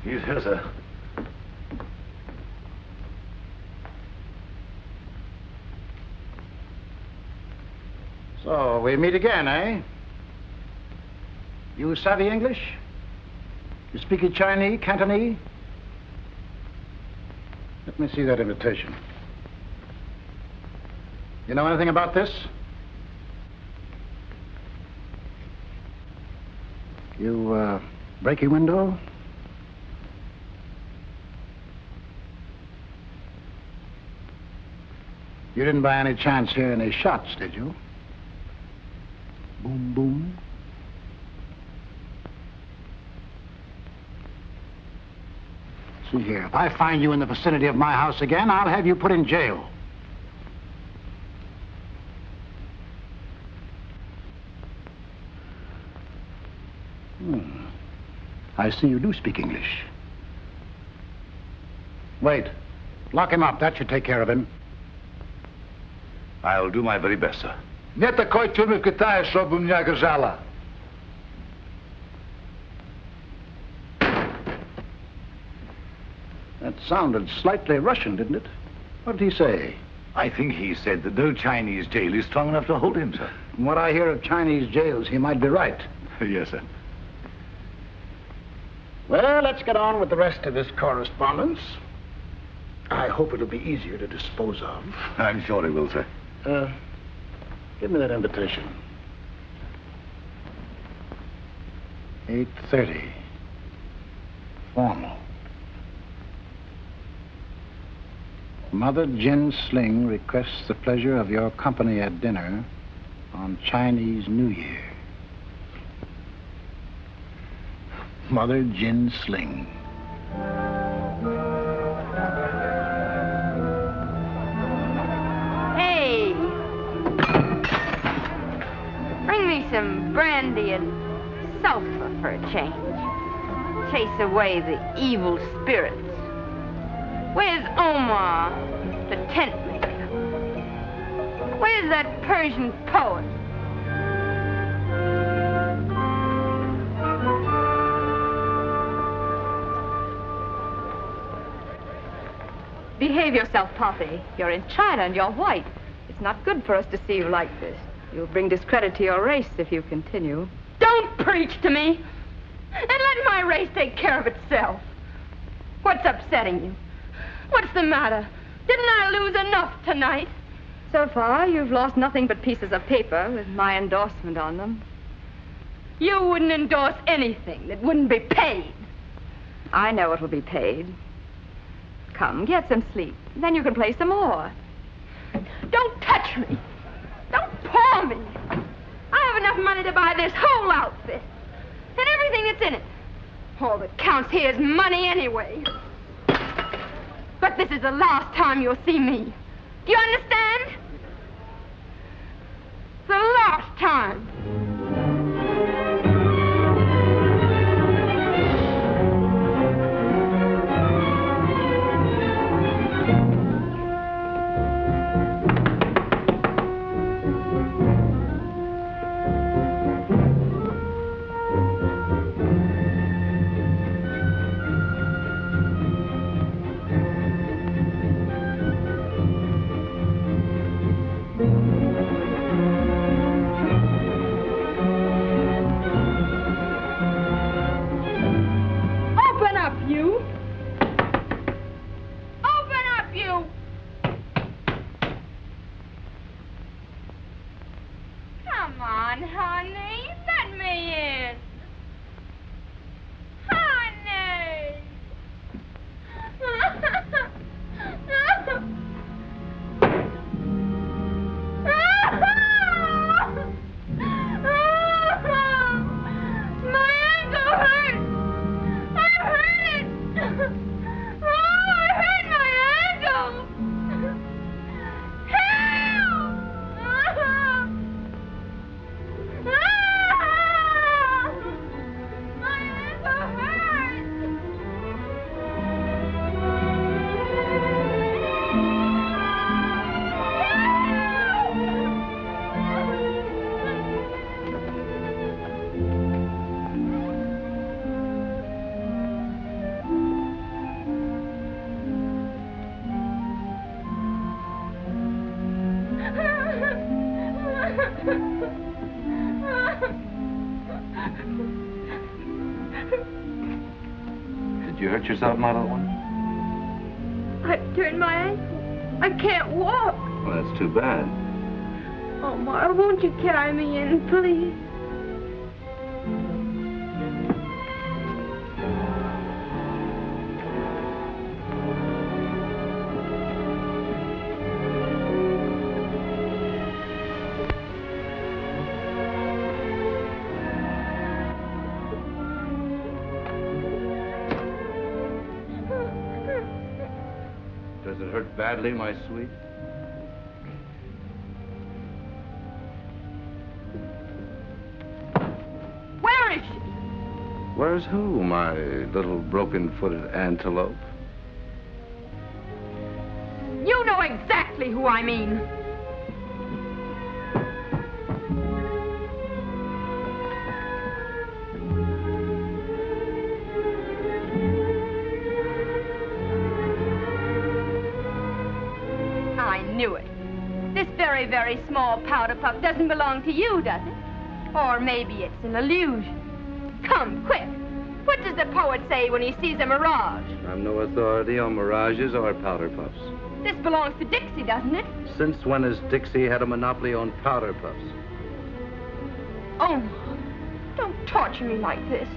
He's here, sir. So, we meet again, eh? You savvy English? You speak Chinese, Cantonese? Let me see that invitation. You know anything about this? You, break your window? You didn't by any chance hear any shots, did you? Boom, boom. See here, if I find you in the vicinity of my house again, I'll have you put in jail. I see you do speak English. Wait. Lock him up. That should take care of him. I'll do my very best, sir. Не такой тюрьмы в Китае, чтобы меня грызала. That sounded slightly Russian, didn't it? What did he say? I think he said that no Chinese jail is strong enough to hold him, sir. From what I hear of Chinese jails, he might be right. Yes, sir. Well, let's get on with the rest of this correspondence. I hope it'll be easier to dispose of. I'm sure it will, sir. Give me that invitation. 8:30. Formal. Mother Gin Sling requests the pleasure of your company at dinner on Chinese New Year. Mother Gin Sling. Hey! Bring me some brandy and sulfur for a change. Chase away the evil spirits. Where's Omar, the tent maker? Where's that Persian poet? Behave yourself, Poppy. You're in China and you're white. It's not good for us to see you like this. You'll bring discredit to your race if you continue. Don't preach to me! And let my race take care of itself. What's upsetting you? What's the matter? Didn't I lose enough tonight? So far, you've lost nothing but pieces of paper with my endorsement on them. You wouldn't endorse anything that wouldn't be paid. I know it will be paid. Come, get some sleep. Then you can play some more. Don't touch me. Don't paw me. I have enough money to buy this whole outfit. And everything that's in it. All that counts here is money anyway. But this is the last time you'll see me. Do you understand? The last time. you hurt yourself, my little one? I turned my ankle. I can't walk. Well, that's too bad. Omar, won't you carry me in, please? Does it hurt badly, my sweet? Where is she? Where's who, my little broken-footed antelope? You know exactly who I mean. I knew it. This very, very small powder puff doesn't belong to you, does it? Or maybe it's an illusion. Come, quick. What does the poet say when he sees a mirage? I'm no authority on mirages or powder puffs. This belongs to Dixie, doesn't it? Since when has Dixie had a monopoly on powder puffs? Oh, don't torture me like this.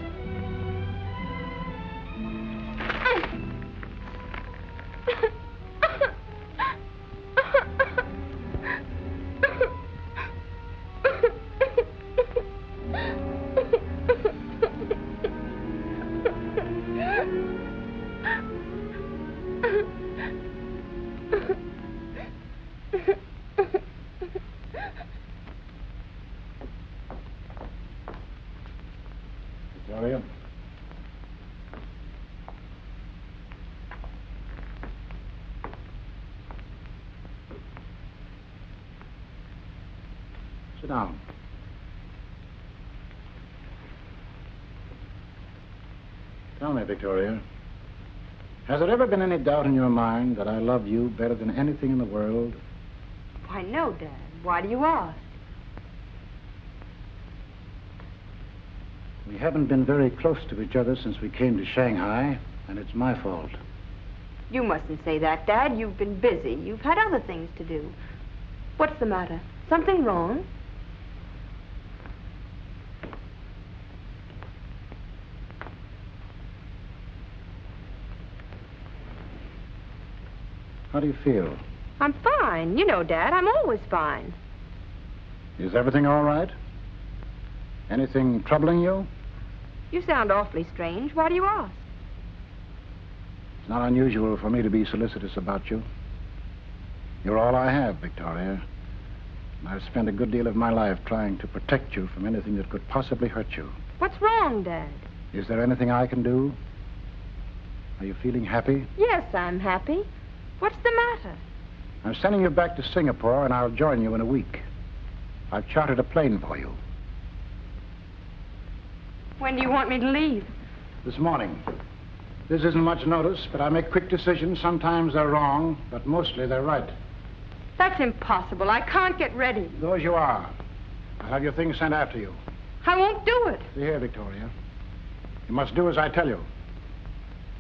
Victoria? Sit down. Tell me, Victoria, has there ever been any doubt in your mind that I love you better than anything in the world? Why, no, Dad. Why do you ask? We haven't been very close to each other since we came to Shanghai, and it's my fault. You mustn't say that, Dad. You've been busy. You've had other things to do. What's the matter? Something wrong? How do you feel? I'm fine. You know, Dad, I'm always fine. Is everything all right? Anything troubling you? You sound awfully strange. Why do you ask? It's not unusual for me to be solicitous about you. You're all I have, Victoria. And I've spent a good deal of my life trying to protect you from anything that could possibly hurt you. What's wrong, Dad? Is there anything I can do? Are you feeling happy? Yes, I'm happy. What's the matter? I'm sending you back to Singapore, and I'll join you in a week. I've chartered a plane for you. When do you want me to leave? This morning. This isn't much notice, but I make quick decisions. Sometimes they're wrong, but mostly they're right. That's impossible. I can't get ready. Go as you are. I'll have your things sent after you. I won't do it. See here, Victoria. You must do as I tell you.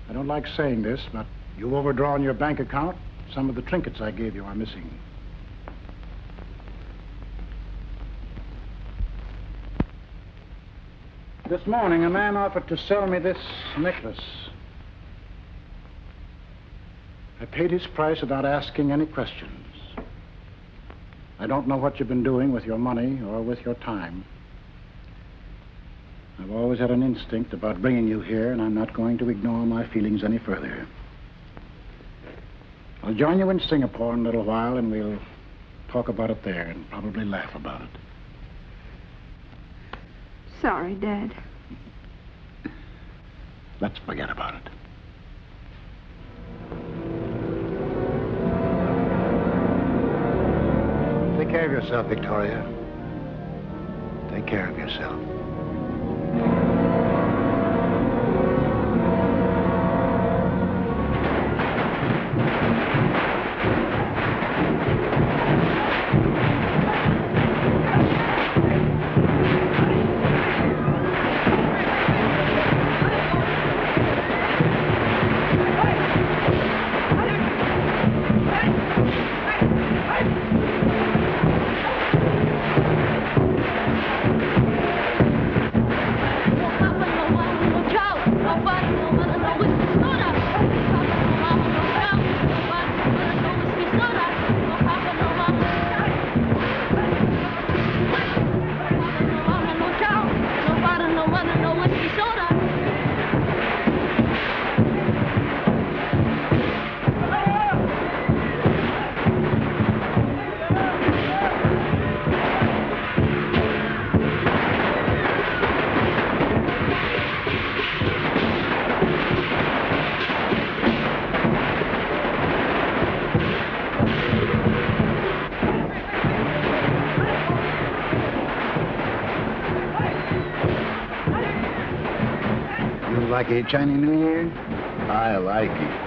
I don't like saying this, but you've overdrawn your bank account. Some of the trinkets I gave you are missing. This morning, a man offered to sell me this necklace. I paid his price without asking any questions. I don't know what you've been doing with your money or with your time. I've always had an instinct about bringing you here, and I'm not going to ignore my feelings any further. I'll join you in Singapore in a little while, and we'll talk about it there and probably laugh about it. Sorry, Dad. Let's forget about it. Take care of yourself, Victoria. Take care of yourself. vacate Chinese New Year? I like it.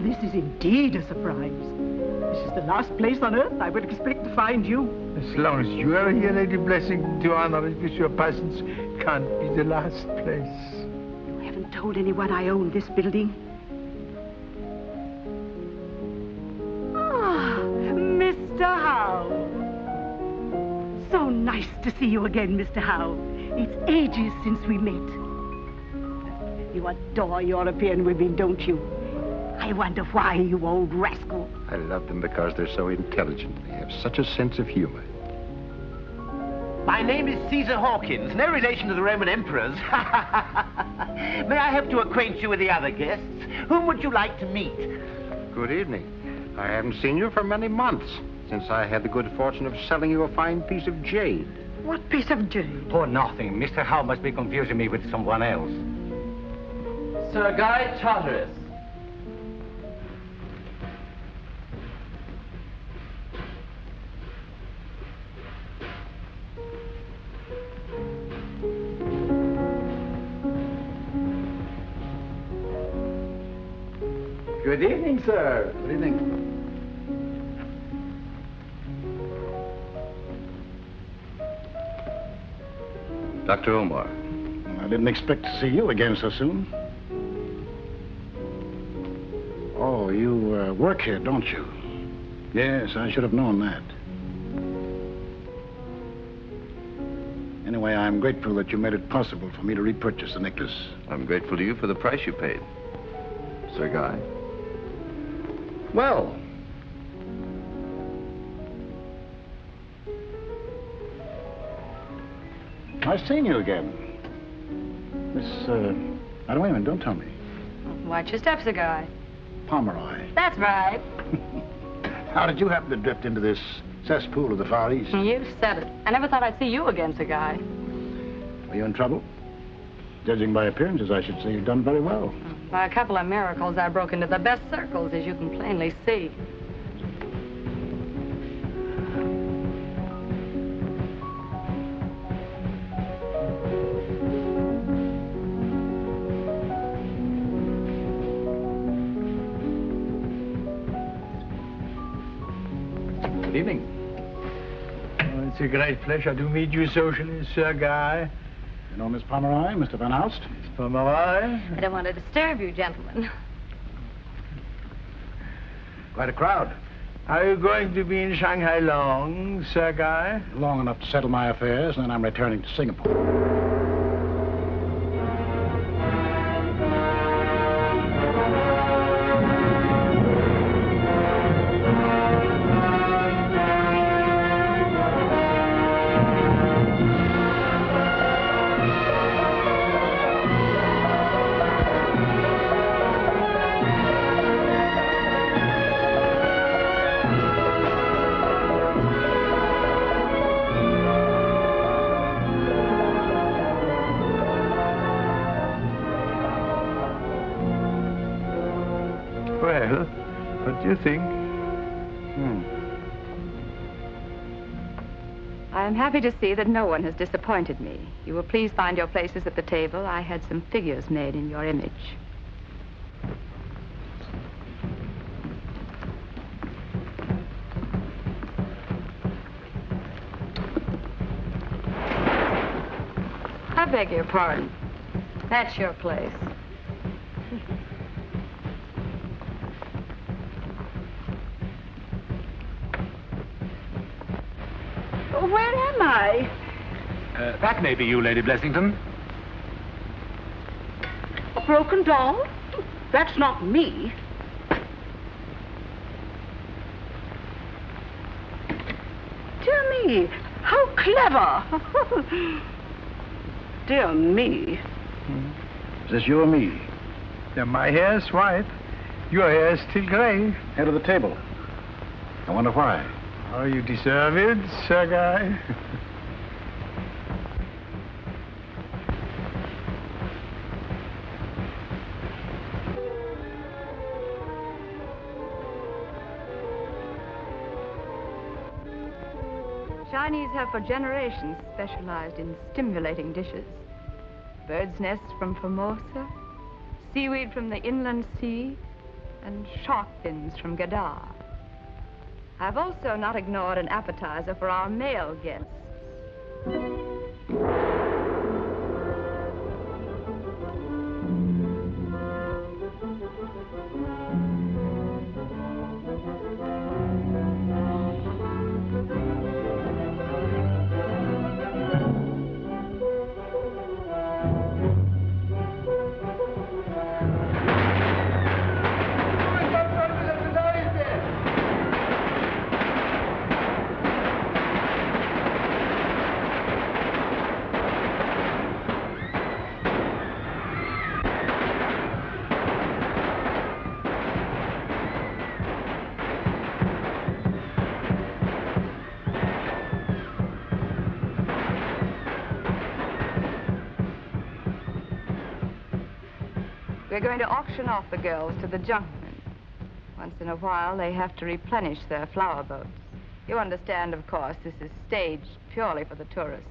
This is indeed a surprise. This is the last place on earth I would expect to find you. As long as you are here, Lady Blessing, to honor it with your presence, can't be the last place. You haven't told anyone I own this building? Ah, Mr. Howe. So nice to see you again, Mr. Howe. It's ages since we met. You adore European women, don't you? I wonder why, you old rascal. I love them because they're so intelligent. They have such a sense of humor. My name is Caesar Hawkins, no relation to the Roman emperors. May I help to acquaint you with the other guests? Whom would you like to meet? Good evening. I haven't seen you for many months, since I had the good fortune of selling you a fine piece of jade. What piece of jade? Oh, nothing. Mr. Howe must be confusing me with someone else. Sir Guy Charteris. Good evening, sir. Good evening. Dr. Omar. I didn't expect to see you again so soon. Oh, you work here, don't you? Yes, I should have known that. Anyway, I'm grateful that you made it possible for me to repurchase the necklace. I'm grateful to you for the price you paid, Sir Guy. Well, nice seeing you again. Miss, wait a minute, don't tell me. Watch your steps, Sir Guy. Pomeroy. That's right. How did you happen to drift into this cesspool of the Far East? You said it. I never thought I'd see you again, Sir Guy. Are you in trouble? Judging by appearances, I should say you've done very well. By a couple of miracles, I broke into the best circles, as you can plainly see. Good evening. Oh, it's a great pleasure to meet you socially, Sir Guy. You know Miss Pomeroy, Mr. Van Alst? Miss Pomeroy? I don't want to disturb you, gentlemen. Quite a crowd. Are you going to be in Shanghai long, Sir Guy? Long enough to settle my affairs, and then I'm returning to Singapore. Well, what do you think? I am happy to see that no one has disappointed me. You will please find your places at the table. I had some figures made in your image. I beg your pardon. That's your place. Where am I? That may be you, Lady Blessington. A broken doll? That's not me. Dear me, how clever. Dear me. Is this you or me? Yeah, my hair's white. Your hair is still gray. Head of the table. I wonder why. Oh, you deserve it, Sir Guy. Chinese have for generations specialized in stimulating dishes. Bird's nests from Formosa, seaweed from the inland sea, and shark fins from Geza. I've also not ignored an appetizer for our male guests. We're going to auction off the girls to the junkmen. Once in a while, they have to replenish their flower boats. You understand, of course, this is staged purely for the tourists.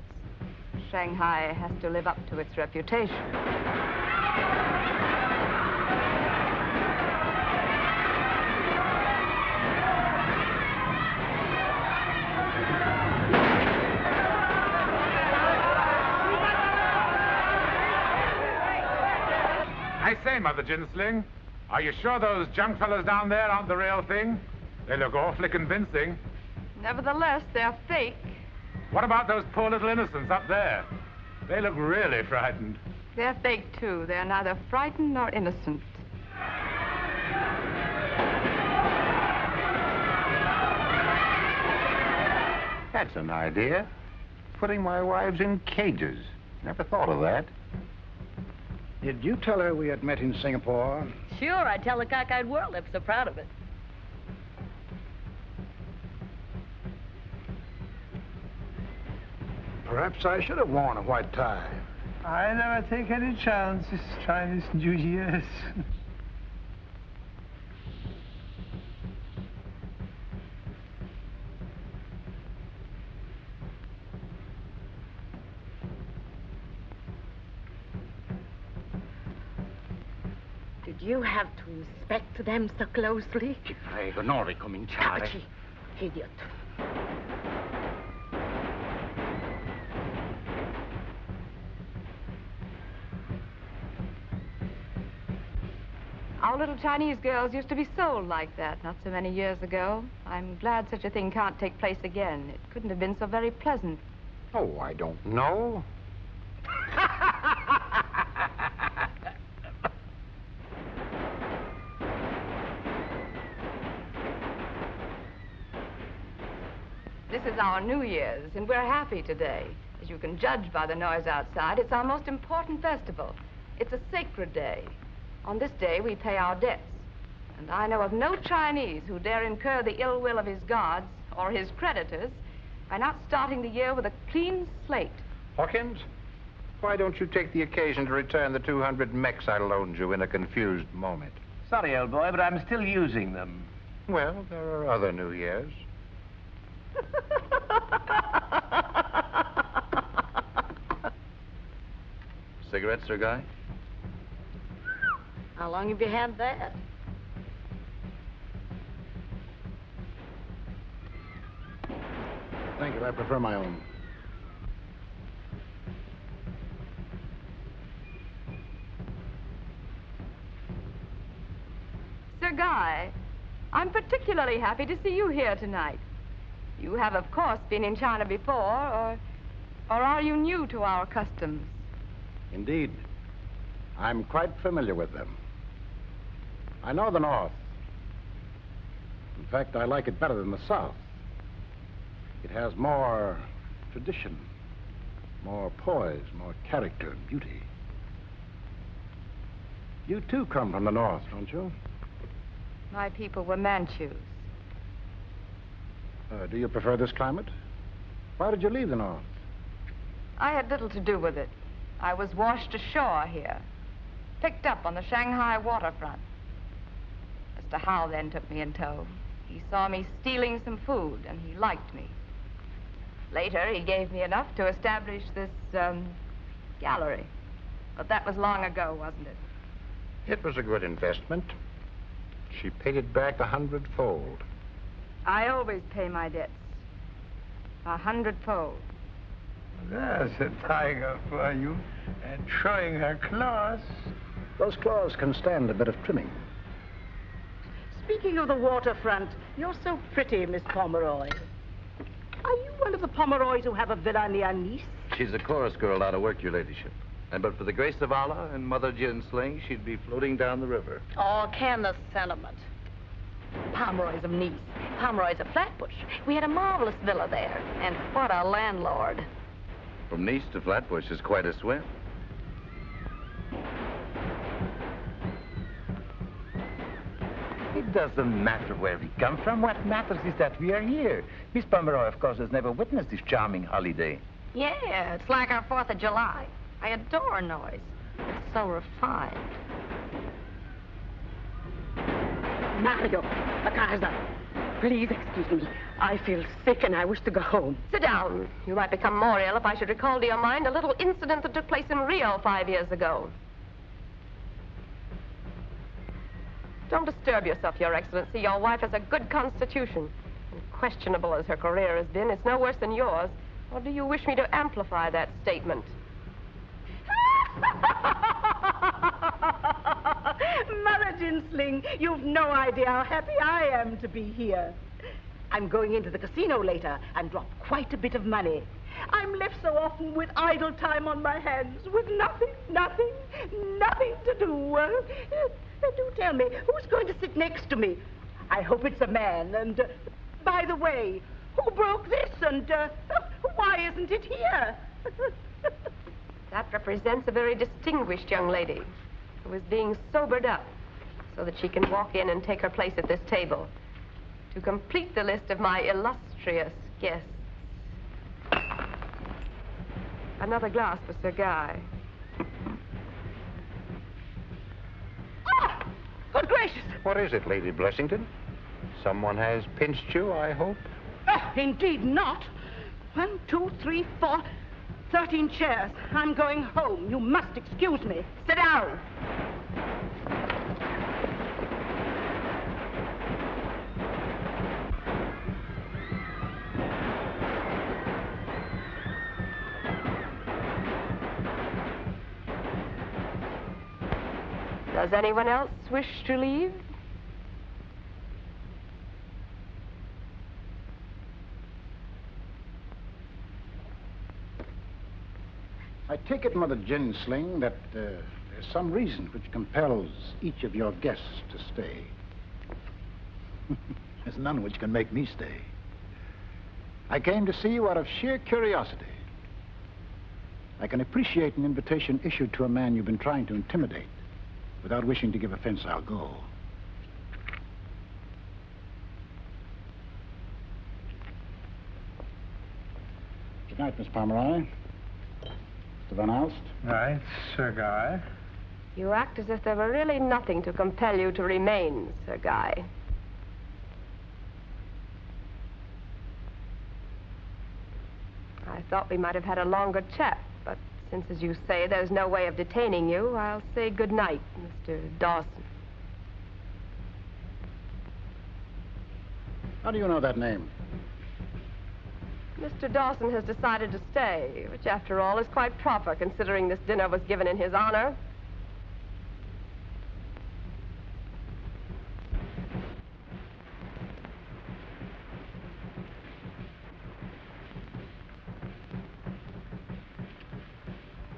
Shanghai has to live up to its reputation. I say, Mother Gin Sling, are you sure those junk fellas down there aren't the real thing? They look awfully convincing. Nevertheless, they're fake. What about those poor little innocents up there? They look really frightened. They're fake, too. They're neither frightened nor innocent. That's an idea. Putting my wives in cages. Never thought of that. Did you tell her we had met in Singapore? Sure, I tell the cockeyed world I'm so proud of it. Perhaps I should have worn a white tie. I never take any chances, Chinese New Year's. Did you have to inspect them so closely? Ti prego, non ricominciare. Taci, idiot. Our little Chinese girls used to be sold like that not so many years ago. I'm glad such a thing can't take place again. It couldn't have been so very pleasant. Oh, I don't know. This is our New Year's, and we're happy today. As you can judge by the noise outside, it's our most important festival. It's a sacred day. On this day, we pay our debts. And I know of no Chinese who dare incur the ill will of his gods or his creditors by not starting the year with a clean slate. Hawkins, why don't you take the occasion to return the 200 mechs I loaned you in a confused moment? Sorry, old boy, but I'm still using them. Well, there are other New Years. Cigarette, Sir Guy? How long have you had that? Thank you, I prefer my own. Sir Guy, I'm particularly happy to see you here tonight. You have, of course, been in China before, or are you new to our customs? Indeed. I'm quite familiar with them. I know the North. In fact, I like it better than the South. It has more tradition, more poise, more character and beauty. You too come from the North, don't you? My people were Manchus. Do you prefer this climate? Why did you leave the North? I had little to do with it. I was washed ashore here, picked up on the Shanghai waterfront. Mr. Howe then took me in tow. He saw me stealing some food, and he liked me. Later, he gave me enough to establish this, gallery. But that was long ago, wasn't it? It was a good investment. She paid it back 100-fold. I always pay my debts. 100-fold. There's a tiger for you, and showing her claws. Those claws can stand a bit of trimming. Speaking of the waterfront, you're so pretty, Miss Pomeroy. Are you one of the Pomeroys who have a villa near Nice? She's a chorus girl out of work, your ladyship. And but for the grace of Allah and Mother Gin Sling, she'd be floating down the river. Oh, can the sentiment. Pomeroy's of Nice. Pomeroy's of Flatbush. We had a marvelous villa there. And what a landlord. From Nice to Flatbush is quite a swim. It doesn't matter where we come from. What matters is that we are here. Miss Pomeroy, of course, has never witnessed this charming holiday. Yeah, it's like our 4th of July. I adore noise. It's so refined. Mario, the Kaiser. Please excuse me. I feel sick and I wish to go home. Sit down. You might become more ill if I should recall to your mind a little incident that took place in Rio 5 years ago. Don't disturb yourself, Your Excellency. Your wife has a good constitution. And questionable as her career has been, it's no worse than yours. Or do you wish me to amplify that statement? Mother Gin Sling, you've no idea how happy I am to be here. I'm going into the casino later and drop quite a bit of money. I'm left so often with idle time on my hands, with nothing to do. Do tell me, who's going to sit next to me? I hope it's a man. And, by the way, who broke this? And why isn't it here? That represents a very distinguished young lady who is being sobered up so that she can walk in and take her place at this table to complete the list of my illustrious guests. Another glass for Sir Guy. Ah! Good gracious! What is it, Lady Blessington? Someone has pinched you, I hope? Oh, indeed not. 1, 2, 3, 4, 13 chairs. I'm going home. You must excuse me. Sit down. Does anyone else wish to leave? I take it, Mother Gin Sling, that there's some reason which compels each of your guests to stay. There's none which can make me stay. I came to see you out of sheer curiosity. I can appreciate an invitation issued to a man you've been trying to intimidate. Without wishing to give offense, I'll go. Good night, Miss Pomeroy. Mr. Van Alst. Right, Sir Guy. You act as if there were really nothing to compel you to remain, Sir Guy. I thought we might have had a longer chat, but since, as you say, there's no way of detaining you, I'll say good night, Mr. Dawson. How do you know that name? Mr. Dawson has decided to stay, which, after all, is quite proper, considering this dinner was given in his honor.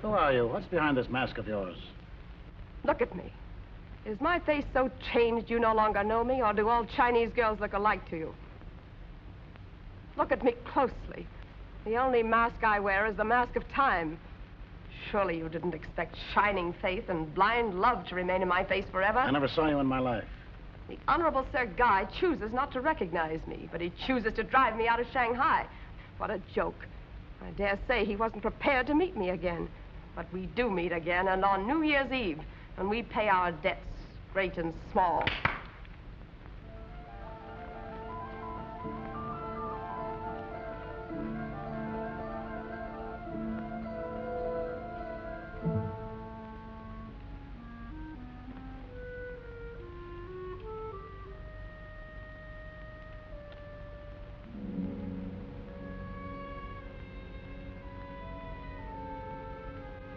Who are you? What's behind this mask of yours? Look at me. Is my face so changed you no longer know me, or do all Chinese girls look alike to you? Look at me closely. The only mask I wear is the mask of time. Surely you didn't expect shining faith and blind love to remain in my face forever. I never saw you in my life. The Honorable Sir Guy chooses not to recognize me, but he chooses to drive me out of Shanghai. What a joke. I dare say he wasn't prepared to meet me again. But we do meet again, and on New Year's Eve, when we pay our debts, great and small.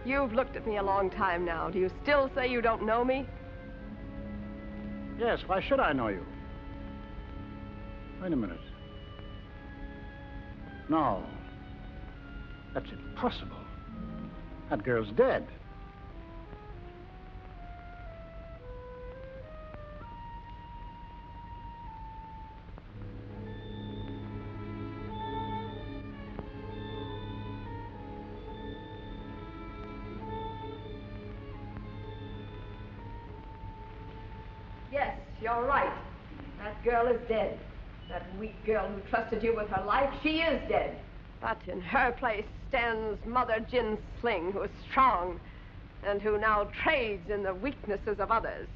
You've looked at me a long time now. Do you still say you don't know me? Yes, why should I know you? Wait a minute. No. That's impossible. That girl's dead. Yes, you're right. That girl is dead. That weak girl who trusted you with her life, she is dead. But in her place stands Mother Gin Sling, who is strong, and who now trades in the weaknesses of others,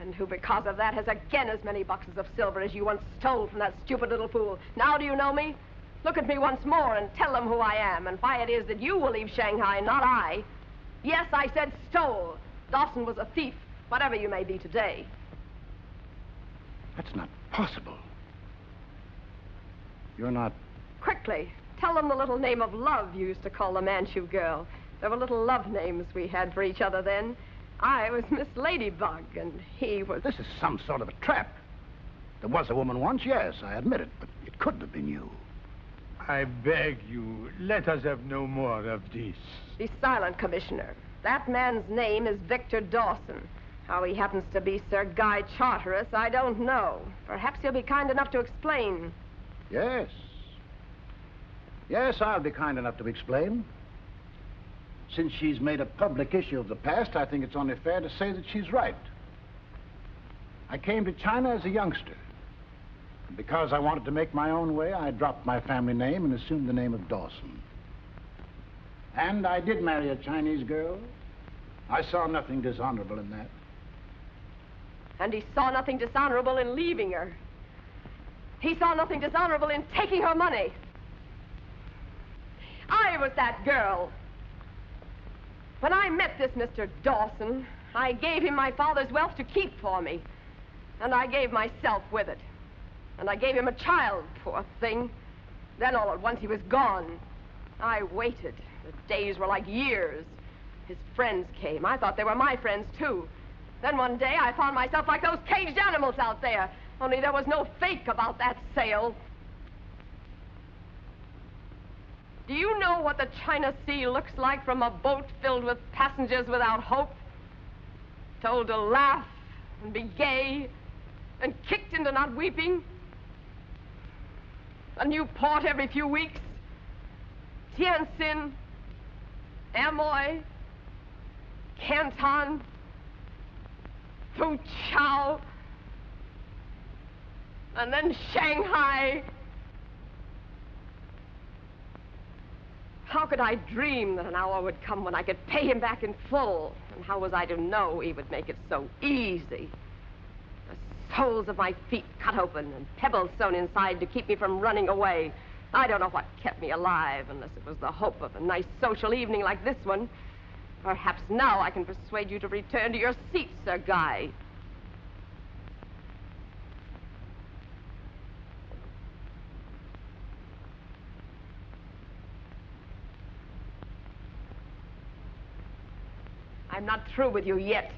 and who, because of that, has again as many boxes of silver as you once stole from that stupid little fool. Now do you know me? Look at me once more and tell them who I am, and why it is that you will leave Shanghai, not I. Yes, I said stole. Dawson was a thief, whatever you may be today. That's not possible. You're not... Quickly, tell them the little name of love you used to call the Manchu girl. There were little love names we had for each other then. I was Miss Ladybug, and he was... This is some sort of a trap. There was a woman once, yes, I admit it, but it couldn't have been you. I beg you, let us have no more of this. Be silent, Commissioner. That man's name is Victor Dawson. How he happens to be Sir Guy Charteris, I don't know. Perhaps you'll be kind enough to explain. Yes. Yes, I'll be kind enough to explain. Since she's made a public issue of the past, I think it's only fair to say that she's right. I came to China as a youngster. And because I wanted to make my own way, I dropped my family name and assumed the name of Dawson. And I did marry a Chinese girl. I saw nothing dishonorable in that. And he saw nothing dishonorable in leaving her. He saw nothing dishonorable in taking her money. I was that girl. When I met this Mr. Dawson, I gave him my father's wealth to keep for me. And I gave myself with it. And I gave him a child, poor thing. Then all at once he was gone. I waited. The days were like years. His friends came. I thought they were my friends, too. Then one day I found myself like those caged animals out there. Only there was no fake about that sale. Do you know what the China Sea looks like from a boat filled with passengers without hope? Told to laugh and be gay and kicked into not weeping? A new port every few weeks? Tientsin, Amoy, Canton, Fuzhou, and then Shanghai. How could I dream that an hour would come when I could pay him back in full? And how was I to know he would make it so easy? The soles of my feet cut open and pebbles sewn inside to keep me from running away. I don't know what kept me alive, unless it was the hope of a nice social evening like this one. Perhaps now I can persuade you to return to your seat, Sir Guy. I'm not through with you yet.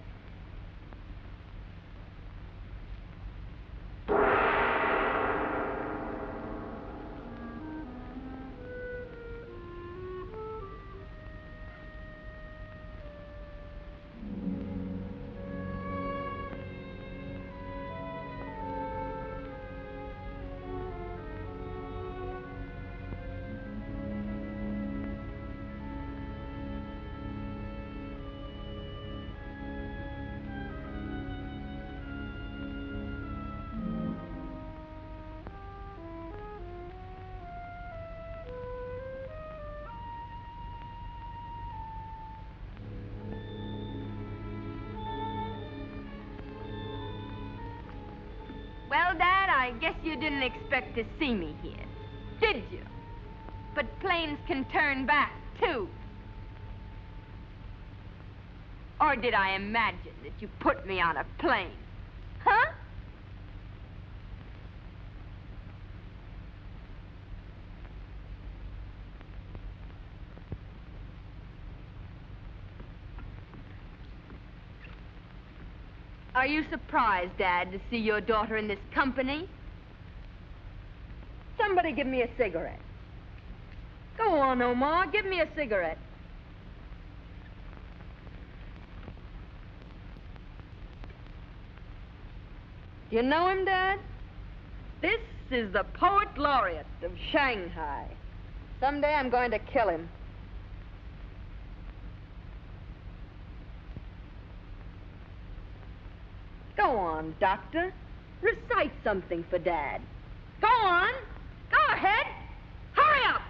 Well, Dad, I guess you didn't expect to see me here, did you? But planes can turn back, too. Or did I imagine that you put me on a plane? Huh? Are you surprised, Dad, to see your daughter in this company? Somebody give me a cigarette. Go on, Omar, give me a cigarette. Do you know him, Dad? This is the poet laureate of Shanghai. Someday I'm going to kill him. Go on, Doctor. Recite something for Dad. Go on. Go ahead. Hurry up.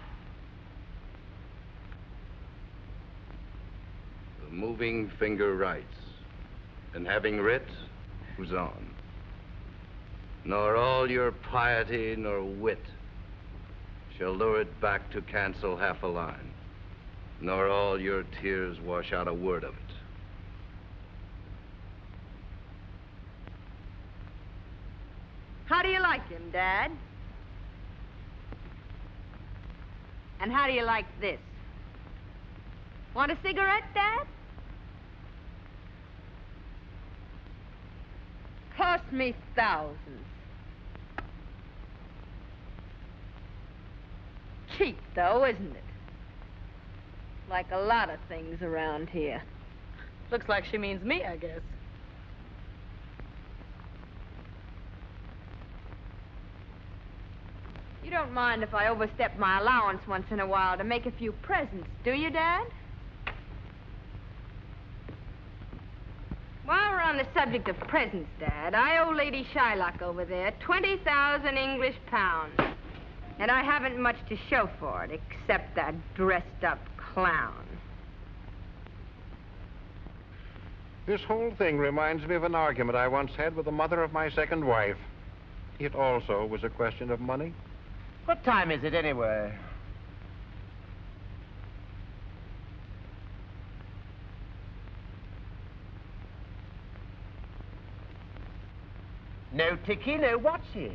The moving finger writes, and having writ, who's on. Nor all your piety nor wit shall lure it back to cancel half a line, nor all your tears wash out a word of it. How do you like him, Dad? And how do you like this? Want a cigarette, Dad? Cost me thousands. Cheap, though, isn't it? Like a lot of things around here. Looks like she means me, I guess. You don't mind if I overstep my allowance once in a while to make a few presents, do you, Dad? While we're on the subject of presents, Dad, I owe Lady Shylock over there 20,000 English pounds. And I haven't much to show for it, except that dressed-up clown. This whole thing reminds me of an argument I once had with the mother of my second wife. It also was a question of money. What time is it, anyway? No ticky, no watchy.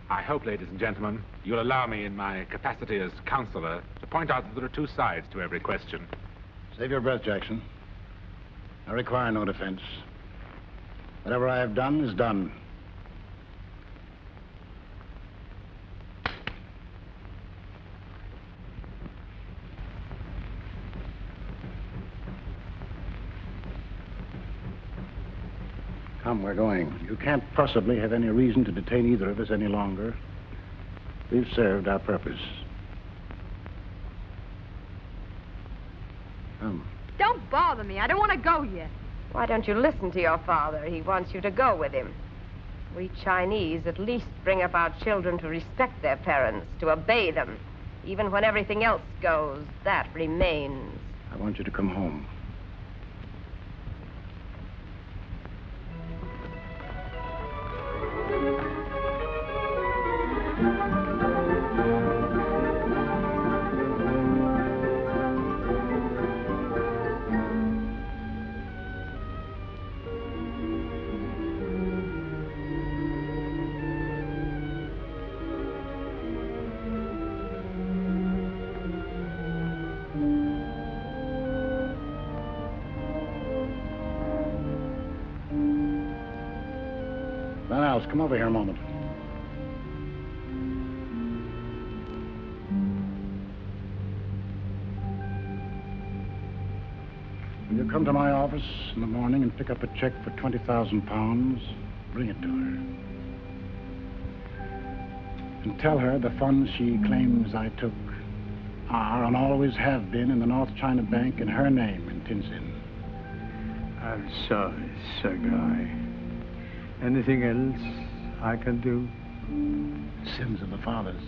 I hope, ladies and gentlemen, you'll allow me in my capacity as counselor to point out that there are two sides to every question. Save your breath, Jackson. I require no defense. Whatever I have done is done. Come, we're going. You can't possibly have any reason to detain either of us any longer. We've served our purpose. Come. Don't bother me. I don't want to go yet. Why don't you listen to your father? He wants you to go with him. We Chinese at least bring up our children to respect their parents, to obey them. Even when everything else goes, that remains. I want you to come home. Come over here a moment. When you come to my office in the morning and pick up a check for 20,000 pounds, bring it to her. And tell her the funds she claims I took are and always have been in the North China Bank in her name in Tinsin. I'm sorry, Sir Guy. Anything else I can do? Sins of the fathers.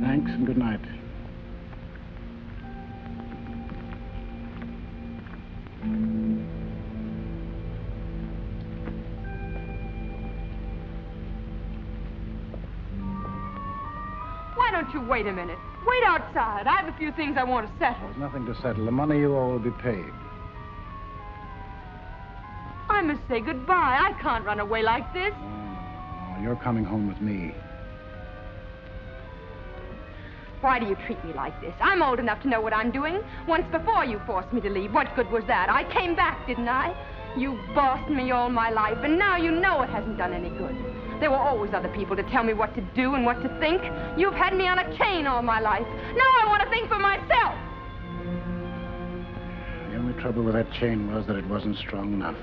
Thanks and good night. Why don't you wait a minute? Wait outside. I have a few things I want to settle. There's nothing to settle. The money you owe will be paid. I must say goodbye. I can't run away like this. Oh, you're coming home with me. Why do you treat me like this? I'm old enough to know what I'm doing. Once before you forced me to leave. What good was that? I came back, didn't I? You bossed me all my life, and now you know it hasn't done any good. There were always other people to tell me what to do and what to think. You've had me on a chain all my life. Now I want to think for myself. The only trouble with that chain was that it wasn't strong enough.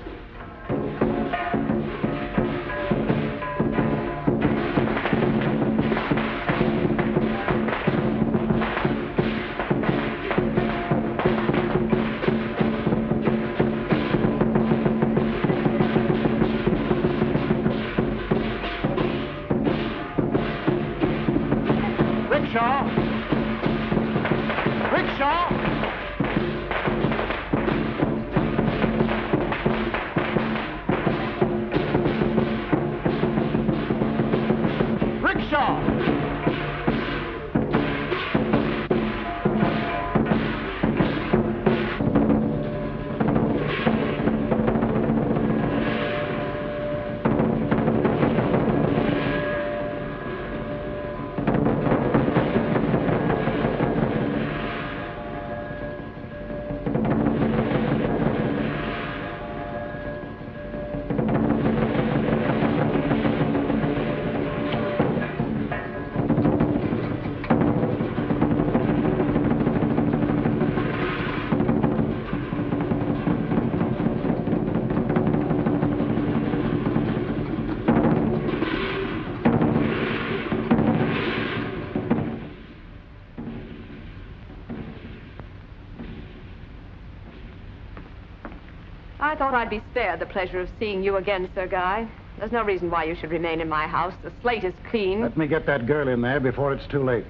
I thought I'd be spared the pleasure of seeing you again, Sir Guy. There's no reason why you should remain in my house. The slate is clean. Let me get that girl in there before it's too late.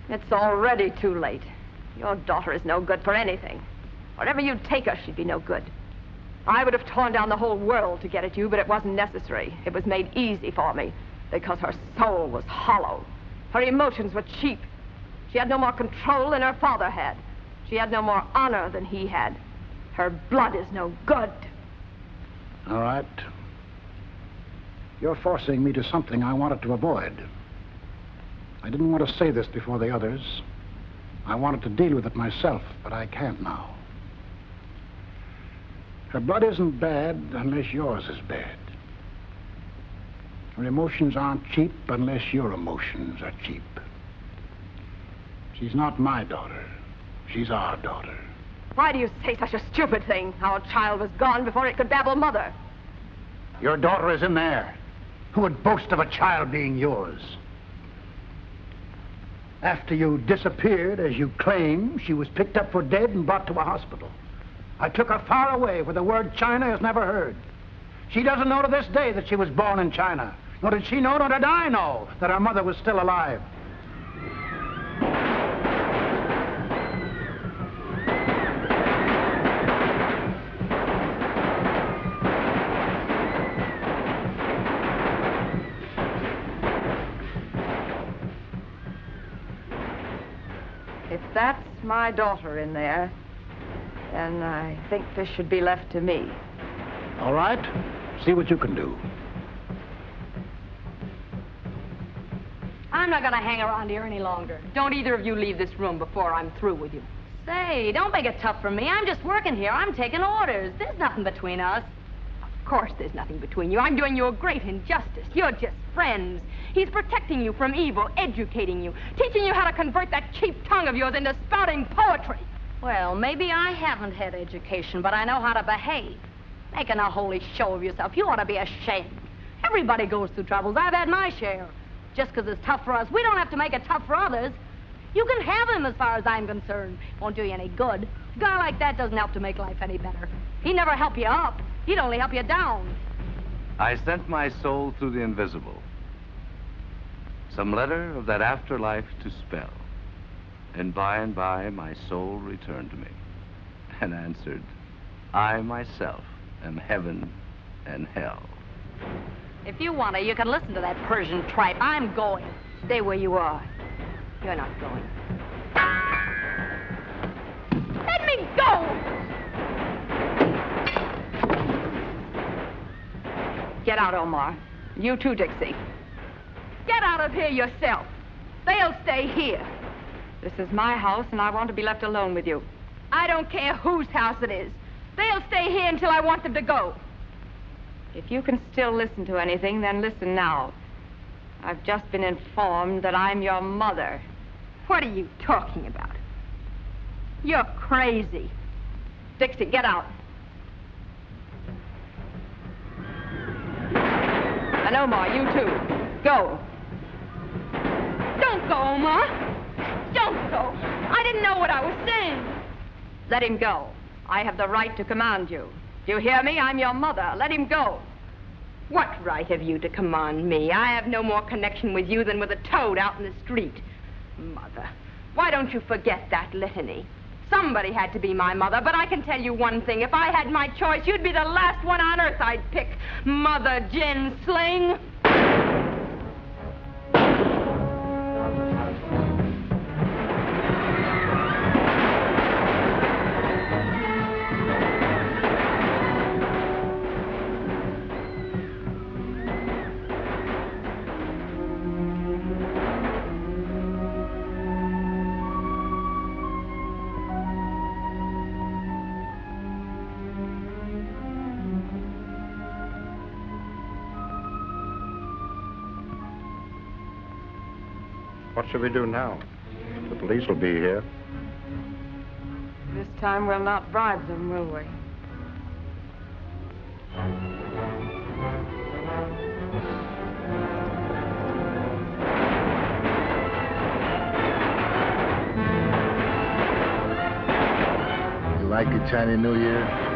It's already too late. Your daughter is no good for anything. Wherever you'd take her, she'd be no good. I would have torn down the whole world to get at you, but it wasn't necessary. It was made easy for me because her soul was hollow. Her emotions were cheap. She had no more control than her father had. She had no more honor than he had. Her blood is no good. All right. You're forcing me to something I wanted to avoid. I didn't want to say this before the others. I wanted to deal with it myself, but I can't now. Her blood isn't bad unless yours is bad. Her emotions aren't cheap unless your emotions are cheap. She's not my daughter. She's our daughter. Why do you say such a stupid thing? Our child was gone before it could babble mother. Your daughter is in there. Who would boast of a child being yours? After you disappeared, as you claim, she was picked up for dead and brought to a hospital. I took her far away where the word China is never heard. She doesn't know to this day that she was born in China. Nor did she know, nor did I know, that her mother was still alive. If that's my daughter in there, then I think this should be left to me. All right. See what you can do. I'm not going to hang around here any longer. Don't either of you leave this room before I'm through with you. Say, don't make it tough for me. I'm just working here. I'm taking orders. There's nothing between us. Of course there's nothing between you. I'm doing you a great injustice. You're just friends. He's protecting you from evil, educating you, teaching you how to convert that cheap tongue of yours into spouting poetry. Well, maybe I haven't had education, but I know how to behave. Making a holy show of yourself. You ought to be ashamed. Everybody goes through troubles. I've had my share. Just because it's tough for us, we don't have to make it tough for others. You can have him as far as I'm concerned. Won't do you any good. A guy like that doesn't help to make life any better. He'd never help you up. He'd only help you down. I sent my soul through the invisible. Some letter of that afterlife to spell. And by my soul returned to me and answered, I myself am heaven and hell. If you want to, you can listen to that Persian tripe. I'm going. Stay where you are. You're not going. Let me go! Get out, Omar. You too, Dixie. Get out of here yourself. They'll stay here. This is my house, and I want to be left alone with you. I don't care whose house it is. They'll stay here until I want them to go. If you can still listen to anything, then listen now. I've just been informed that I'm your mother. What are you talking about? You're crazy. Dixie, get out. And Omar, you too. Go. Don't go, Omar. Don't go. I didn't know what I was saying. Let him go. I have the right to command you. Do you hear me? I'm your mother. Let him go. What right have you to command me? I have no more connection with you than with a toad out in the street. Mother. Why don't you forget that litany? Somebody had to be my mother, but I can tell you one thing. If I had my choice, you'd be the last one on earth I'd pick. Mother Gin Sling. What shall we do now? The police will be here. This time we'll not bribe them, will we? You like it, Chinese New Year?